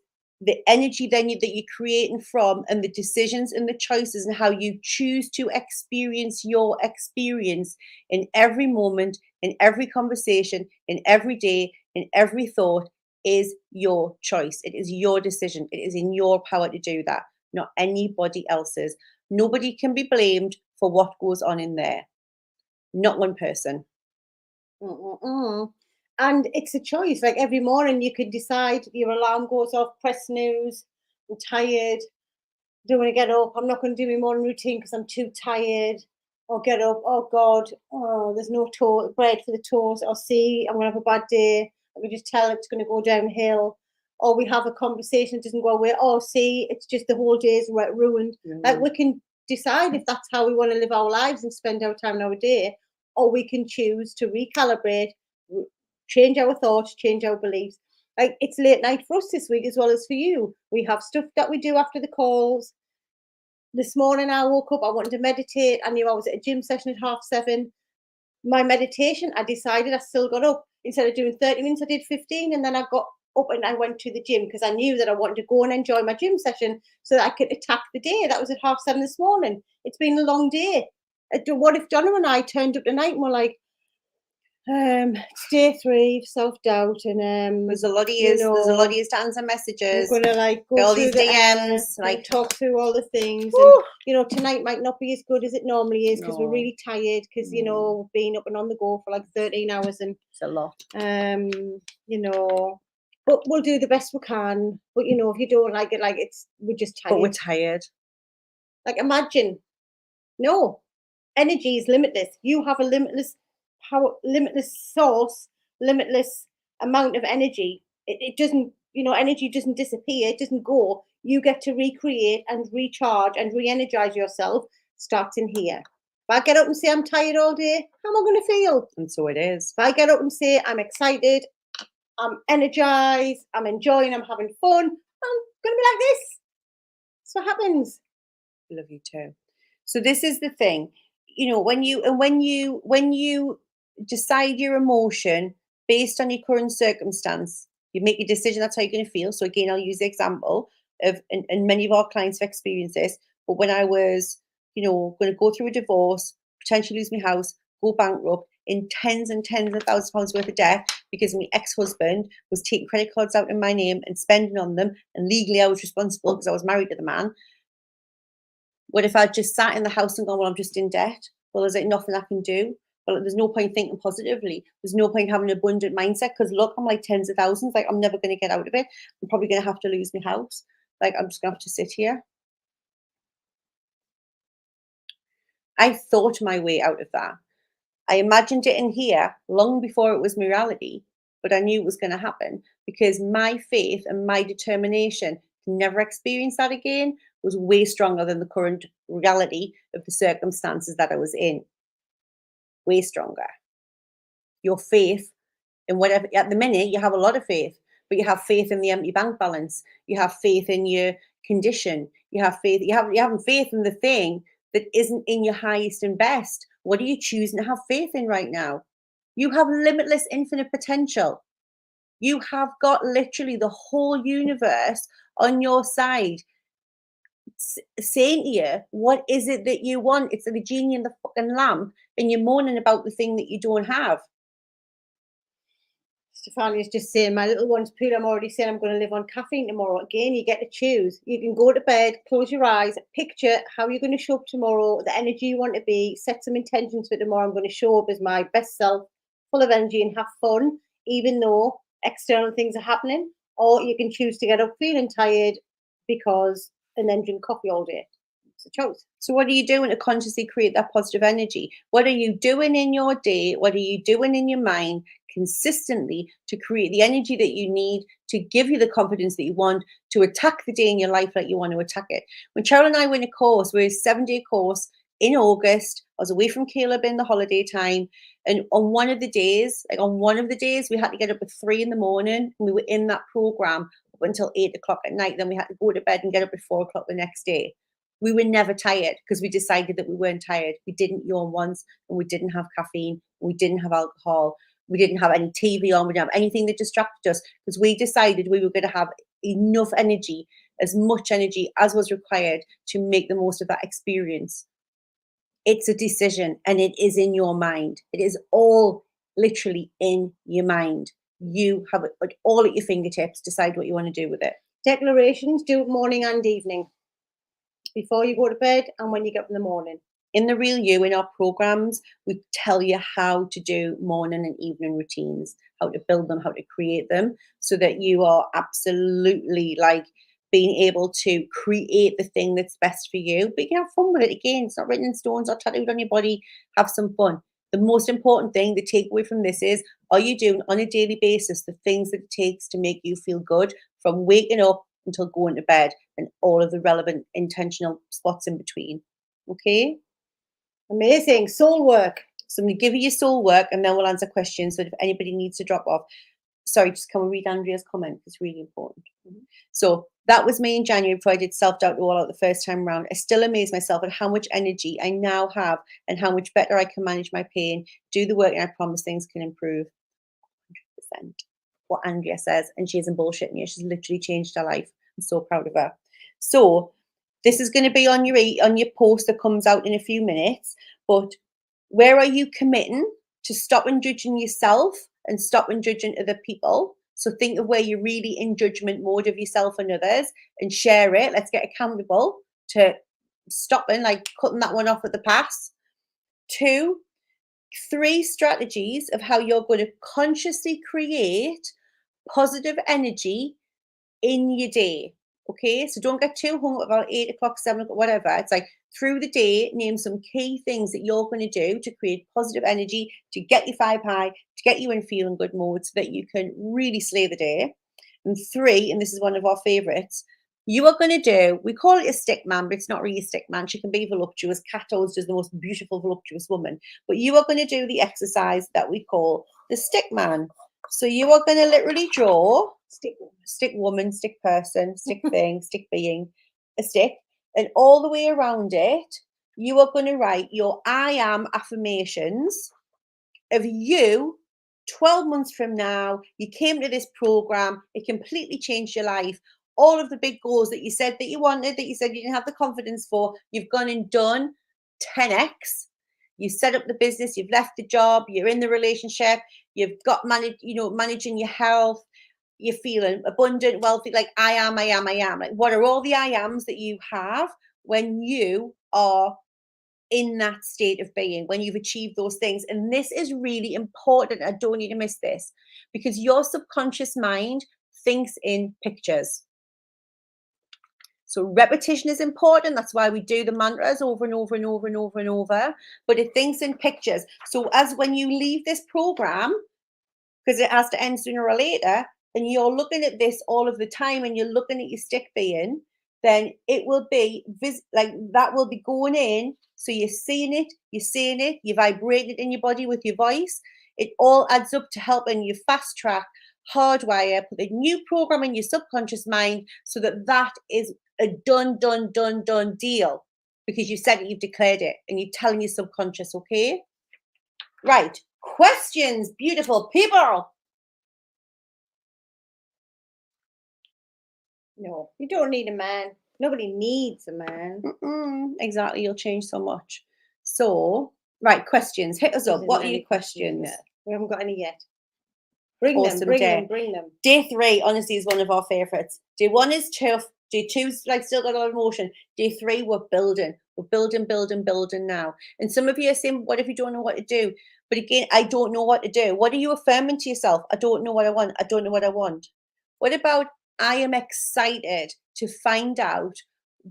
the energy then that you're creating from, and the decisions and the choices and how you choose to experience your experience in every moment, in every conversation, in every day, in every thought, is your choice. It is your decision. It is in your power to do that, not anybody else's. Nobody can be blamed for what goes on in there. Not one person. And it's a choice. Like every morning you could decide, your alarm goes off, press snooze, I'm tired, don't want to get up, I'm not going to do my morning routine because I'm too tired. Or get up, oh God, there's no bread for the toast. Or see, I'm going to have a bad day. I can just tell it's going to go downhill. Or we have a conversation that doesn't go away. Oh, see, it's just the whole day is ruined. Like we can decide if that's how we want to live our lives and spend our time in our day. Or we can choose to recalibrate, change our thoughts, change our beliefs. Like it's late night for us this week as well as for you. We have stuff that we do after the calls. This morning I woke up, I wanted to meditate. I knew I was at a gym session at 7:30. My meditation, I decided I still got up. Instead of doing 30 minutes, I did 15, and then I got up and I went to the gym because I knew that I wanted to go and enjoy my gym session so that I could attack the day. That was at 7:30 this morning. It's been a long day. What if Donna and I turned up tonight and were like, it's day 3, self-doubt, and There's a lot of years. There's a lot of years to answer we're messages. gonna like Get go all through these the DMs, like talk through all the things, Woo! and tonight might not be as good as it normally is because we're No. really tired because No. we've been up and on the go for like 13 hours and It's a lot. but we'll do the best we can. But if you don't like it, like we're just tired. But we're tired. Like imagine, no, energy is limitless. You have a limitless power, limitless source, limitless amount of energy. It doesn't, energy doesn't disappear. It doesn't go. You get to recreate and recharge and re-energize yourself. Starts in here. If I get up and say I'm tired all day, how am I going to feel? And so it is. If I get up and say I'm excited, I'm energized, I'm enjoying, I'm having fun, I'm going to be like this. That's what happens. Love you too. So this is the thing, when you decide your emotion based on your current circumstance, you make a decision. That's how you're going to feel. So again, I'll use the example of, and many of our clients have experienced this. But when I was, going to go through a divorce, potentially lose my house, go bankrupt, in tens and tens of thousands of pounds worth of debt because my ex-husband was taking credit cards out in my name and spending on them, and legally I was responsible because I was married to the man. What if I just sat in the house and gone, well, I'm just in debt? Well, there's like nothing I can do. Well, there's no point thinking positively. There's no point having an abundant mindset because look, I'm like tens of thousands. Like I'm never going to get out of it. I'm probably going to have to lose my house. Like I'm just going to have to sit here. I thought my way out of that. I imagined it in here long before it was my reality, but I knew it was going to happen because my faith and my determination to never experience that again was way stronger than the current reality of the circumstances that I was in. Way stronger. Your faith in whatever, at the minute, you have a lot of faith, but you have faith in the empty bank balance. You have faith in your condition. You have faith, you have faith in the thing that isn't in your highest and best. What are you choosing to have faith in right now? You have limitless, infinite potential. You have got literally the whole universe on your side saying to you, what is it that you want? It's the genie in the fucking lamp, and you're moaning about the thing that you don't have. Stefania's just saying, my little one's pool. I'm already saying I'm going to live on caffeine tomorrow. Again, you get to choose. You can go to bed, close your eyes, picture how you're going to show up tomorrow, the energy you want to be, set some intentions for tomorrow. I'm going to show up as my best self, full of energy and have fun, even though external things are happening. Or you can choose to get up feeling tired and then drink coffee all day. It's a choice. So what are you doing to consciously create that positive energy? What are you doing in your day? What are you doing in your mind consistently to create the energy that you need to give you the confidence that you want to attack the day in your life like you want to attack it? When Cheryl and I were in a course, we were a 7-day course in August. I was away from Caleb in the holiday time. And on one of the days, we had to get up at 3 a.m. and we were in that program up until 8 o'clock at night. Then we had to go to bed and get up at 4 o'clock the next day. We were never tired because we decided that we weren't tired. We didn't yawn once, and we didn't have caffeine. We didn't have alcohol. We didn't have any TV on. We didn't have anything that distracted us because we decided we were going to have enough energy, as much energy as was required to make the most of that experience. It's a decision, and it is in your mind. It is all literally in your mind. You have it like all at your fingertips. Decide what you want to do with it. Declarations, do it morning and evening. Before you go to bed and when you get up in the morning. In the Real You, in our programs, we tell you how to do morning and evening routines, how to build them, how to create them, so that you are absolutely like being able to create the thing that's best for you. But you can have fun with it. Again, it's not written in stones or tattooed on your body. Have some fun. The most important thing, the takeaway from this is, are you doing on a daily basis the things that it takes to make you feel good from waking up until going to bed, and all of the relevant intentional spots in between? Okay? Amazing. Soul work. So I'm going to give you your soul work, and then we'll answer questions. So if anybody needs to drop off, sorry, just come and read Andrea's comment. It's really important. So that was me in January before I did self-doubt all out the first time around. I still amaze myself at how much energy I now have and how much better I can manage my pain, do the work, and I promise things can improve. 100%. what Andrea says, and she isn't bullshitting you. She's literally changed her life. I'm so proud of her. So this is going to be on your post that comes out in a few minutes. But where are you committing to stopping judging yourself and stopping judging other people? So think of where you're really in judgment mode of yourself and others, and share it. Let's get accountable to stopping, like cutting that one off at the pass. 2, 3 strategies of how you're going to consciously create positive energy in your day. Okay, so don't get too hung up about 8 o'clock, 7 o'clock, whatever. It's like through the day, name some key things that you're going to do to create positive energy, to get your vibe high, to get you in feeling good mode so that you can really slay the day. And 3, and this is one of our favorites, you are going to do, we call it a stick man, but it's not really a stick man. She can be voluptuous. Kat always does the most beautiful, voluptuous woman. But you are going to do the exercise that we call the stick man. So you are going to literally draw stick woman, stick person, stick thing, stick being, a stick, and all the way around it, you are going to write your I am affirmations of you 12 months from now. You came to this program, it completely changed your life. All of the big goals that you said that you wanted, that you said you didn't have the confidence for, you've gone and done 10x. You set up the business, you've left the job, you're in the relationship, you've got managing your health, you're feeling abundant, wealthy, like I am. Like, what are all the I ams that you have when you are in that state of being, when you've achieved those things? And this is really important. I don't need to miss this, because your subconscious mind thinks in pictures. So repetition is important. That's why we do the mantras over and over and over and over and over. But it thinks in pictures. So as when you leave this program, because it has to end sooner or later, and you're looking at this all of the time, and you're looking at your stick being, then it will be like that will be going in. So you're seeing it, you're saying it, you vibrate it in your body with your voice. It all adds up to helping you fast track, hardwire, put a new program in your subconscious mind so that that is a done deal, because you said it, you've declared it, and you're telling your subconscious. Okay, right? Questions, beautiful people. No, you don't need a man. Nobody needs a man. Exactly, you'll change so much. So, right, questions. Hit us up. What are your questions? We haven't got any yet. Bring them. Day 3, honestly, is one of our favorites. Day 1 is tough. Day 2's like still got a lot of emotion. Day 3, we're building. We're building now. And some of you are saying, what if you don't know what to do? But again, I don't know what to do. What are you affirming to yourself? I don't know what I want. I don't know what I want. What about, I am excited to find out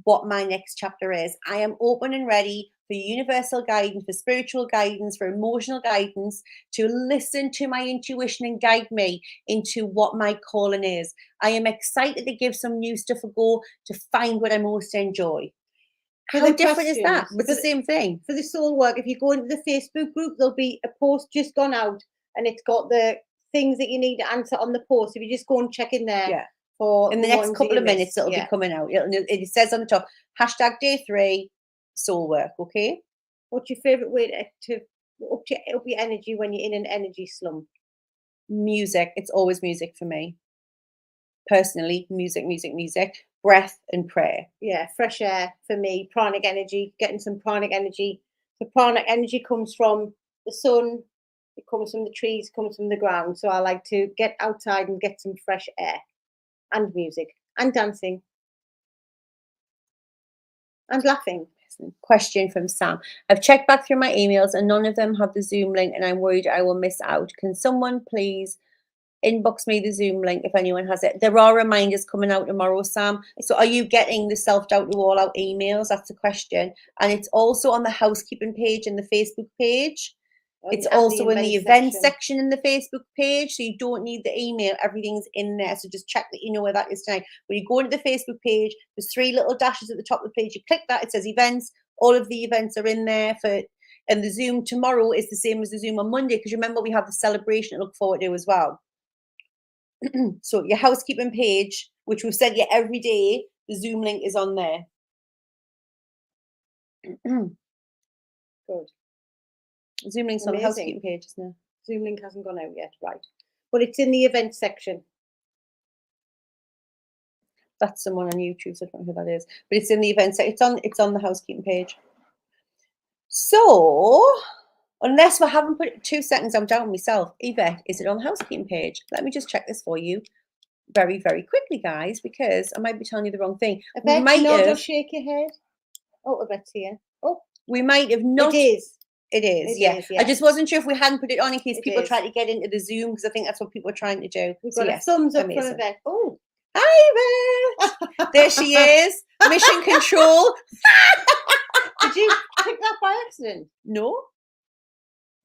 what my next chapter is. I am open and ready for universal guidance, for spiritual guidance, for emotional guidance, to listen to my intuition and guide me into what my calling is. I am excited to give some new stuff a go to find what I most enjoy. How different is that? It's the same thing. For the soul work, if you go into the Facebook group, there'll be a post just gone out, and it's got the things that you need to answer on the post. If you just go and check in there. Yeah. For in the next couple of minutes, it'll be coming out. It says on the top, #day 3 soul work. Okay. What's your favorite way to up your energy when you're in an energy slump? Music. It's always music for me. Personally, music, breath and prayer. Yeah, fresh air for me. Pranic energy, getting some pranic energy. The pranic energy comes from the sun. It comes from the trees. It comes from the ground. So I like to get outside and get some fresh air. And music and dancing and laughing. Question from Sam. I've checked back through my emails and none of them have the Zoom link, and I'm worried I will miss out. Can someone please inbox me the Zoom link if anyone has it? There are reminders coming out tomorrow, Sam. So are you getting the self-doubt to all out emails? That's the question. And it's also on the housekeeping page and the Facebook page. It's also in the event section in the Facebook page, so you don't need the email. Everything's in there, so just check that you know where that is tonight. When you go into the Facebook page, there's 3 little dashes at the top of the page. You click that, it says events. All of the events are in there and the Zoom tomorrow is the same as the Zoom on Monday, because remember we have the celebration to look forward to as well. So your housekeeping page, which we've said every day, the Zoom link is on there. Good. Zoom link's on the housekeeping page, isn't it? Zoom link hasn't gone out yet, right? but it's in the event section. That's someone on YouTube, so I don't know who that is. But it's in the event section. It's on the housekeeping page. So, unless we haven't put it 2 seconds, I'm down myself. Yvette, is it on the housekeeping page? Let me just check this for you very, very quickly, guys, because I might be telling you the wrong thing. Yvette, We might no, have, don't shake your head. Oh, Yvette's here. Oh, we might have not. it is. It is, It yeah. is, I yeah. just wasn't sure if we hadn't put it on in case It people is. try to get into the Zoom, because I think that's what people are trying to do. We've So got yes, a thumbs up amazing. from Yvette. Oh, Hi, Yvette. There she is. Mission control. Did you click that by accident? No,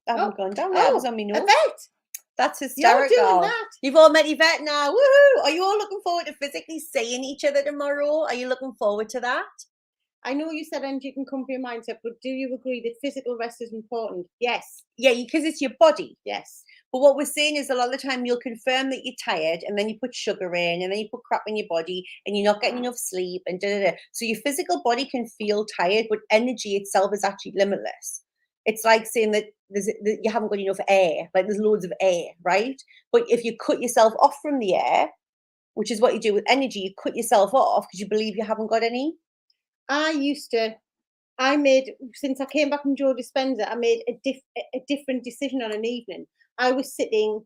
I haven't Oh. gone down there. That was on me nose. Yvette, That's you're hysterical. doing that. You've all met Yvette now. Woohoo! Are you all looking forward to physically seeing each other tomorrow? Are you looking forward to that? I know you said energy can come from your mindset, but do you agree that physical rest is important? Yes. Yeah, because it's your body. Yes. But what we're saying is a lot of the time you'll confirm that you're tired, and then you put sugar in, and then you put crap in your body, and you're not getting enough sleep, and da da da. So your physical body can feel tired, but energy itself is actually limitless. It's like saying that that you haven't got enough air, like there's loads of air, right? But if you cut yourself off from the air, which is what you do with energy, you cut yourself off because you believe you haven't got any. Since I came back from Joe Dispenza, I made a different decision on an evening. I was sitting,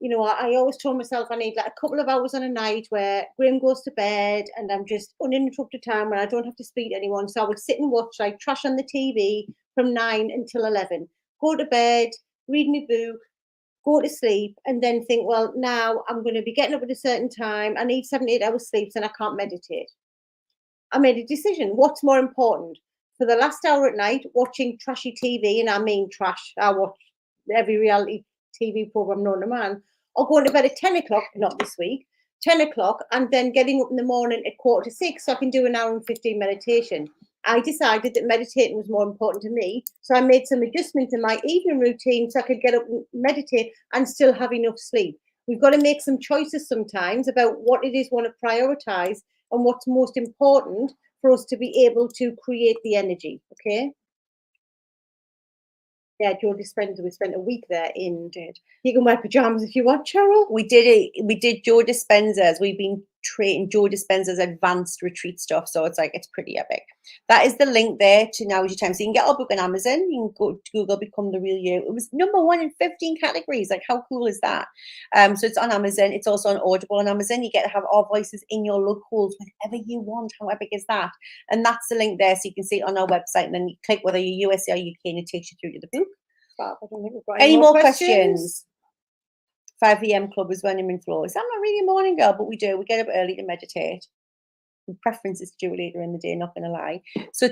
I always told myself I need like a couple of hours on a night where Graham goes to bed and I'm just uninterrupted time when I don't have to speak to anyone. So I would sit and watch like trash on the TV from 9 until 11, go to bed, read my book, go to sleep, and then think, well, now I'm going to be getting up at a certain time. I need 7 to 8 hours sleep, and I can't meditate. I made a decision. What's more important? For the last hour at night, watching trashy TV, and I mean trash. I watch every reality TV program known to man, or going to bed at 10 o'clock, not this week, 10 o'clock, and then getting up in the morning at 5:45 so I can do an hour and 15 meditation. I decided that meditating was more important to me. So I made some adjustments in my evening routine so I could get up and meditate and still have enough sleep. We've got to make some choices sometimes about what it is we want to prioritize and what's most important for us to be able to create the energy. Okay. Yeah, Joe Dispenza, we spent a week there in. You can wear pajamas if you want, Cheryl. We did Joe Dispenza's. We've been trading Joe Dispenza's advanced retreat stuff. So it's pretty epic. That is the link there to Now Is Your Time. So you can get our book on Amazon. You can go to Google, Become the Real You. It was #1 in 15 categories. Like, how cool is that? So it's on Amazon. It's also on Audible on Amazon. You get to have our voices in your lug holes whenever you want. How epic is that? And that's the link there. So you can see it on our website. And then you click whether you're USA or UK and it takes you through to the book. I don't think we've got any more questions? 5 a.m. club is when I'm in floors. I'm not really a morning girl, but we do. We get up early to meditate. My preference is to do it later in the day, not going to lie. So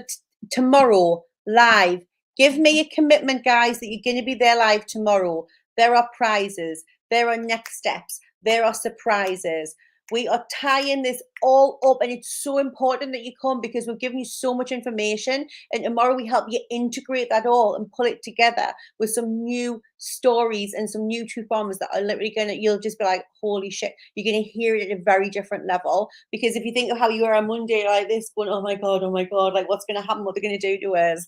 tomorrow, live. Give me a commitment, guys, that you're going to be there live tomorrow. There are prizes. There are next steps. There are surprises. We are tying this all up, and it's so important that you come because we've given you so much information, and tomorrow we help you integrate that all and pull it together with some new stories and some new truth bombs that are literally you'll just be like, holy shit, you're going to hear it at a very different level. Because if you think of how you are on Monday like this, going, oh my God, like what's going to happen, what they're going to do to us.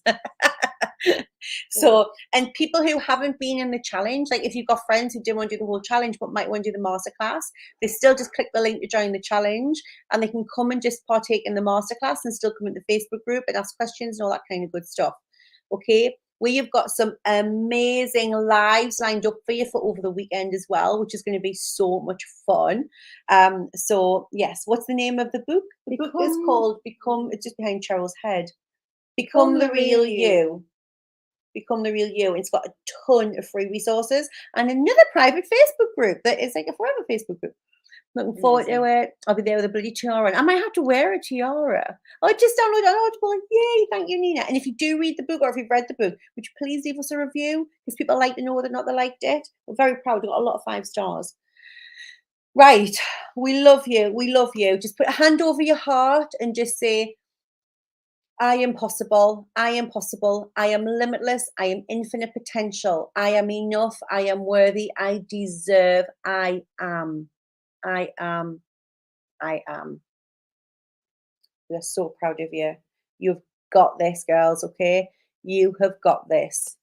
So, and people who haven't been in the challenge, like if you've got friends who didn't want to do the whole challenge but might want to do the masterclass, they still just click the link to join the challenge, and they can come and just partake in the masterclass and still come in the Facebook group and ask questions and all that kind of good stuff. Okay, we have got some amazing lives lined up for you for over the weekend as well, which is going to be so much fun. So yes, what's the name of the book? The book is called Become. It's just behind Cheryl's head. Become the Real You. Become the Real You. It's got a ton of free resources and another private Facebook group that is like a forever Facebook group. Looking forward to it. I'll be there with a bloody tiara. I might have to wear a tiara. I just download it on Audible. Yay, thank you, Nina. And if you do read the book, or if you've read the book, would you please leave us a review? Because people like to know whether or not they liked it. We're very proud. We've got a lot of 5 stars. Right. We love you. We love you. Just put a hand over your heart and just say, I am possible. I am possible. I am limitless. I am infinite potential. I am enough. I am worthy. I deserve. I am. I am. I am. We're so proud of you. You've got this, girls, okay? You have got this.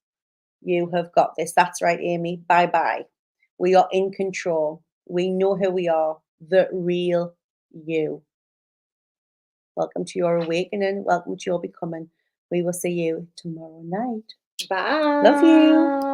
You have got this. That's right, Amy. Bye-bye. We are in control. We know who we are, the real you. Welcome to your awakening. Welcome to your becoming. We will see you tomorrow night. Bye. Love you.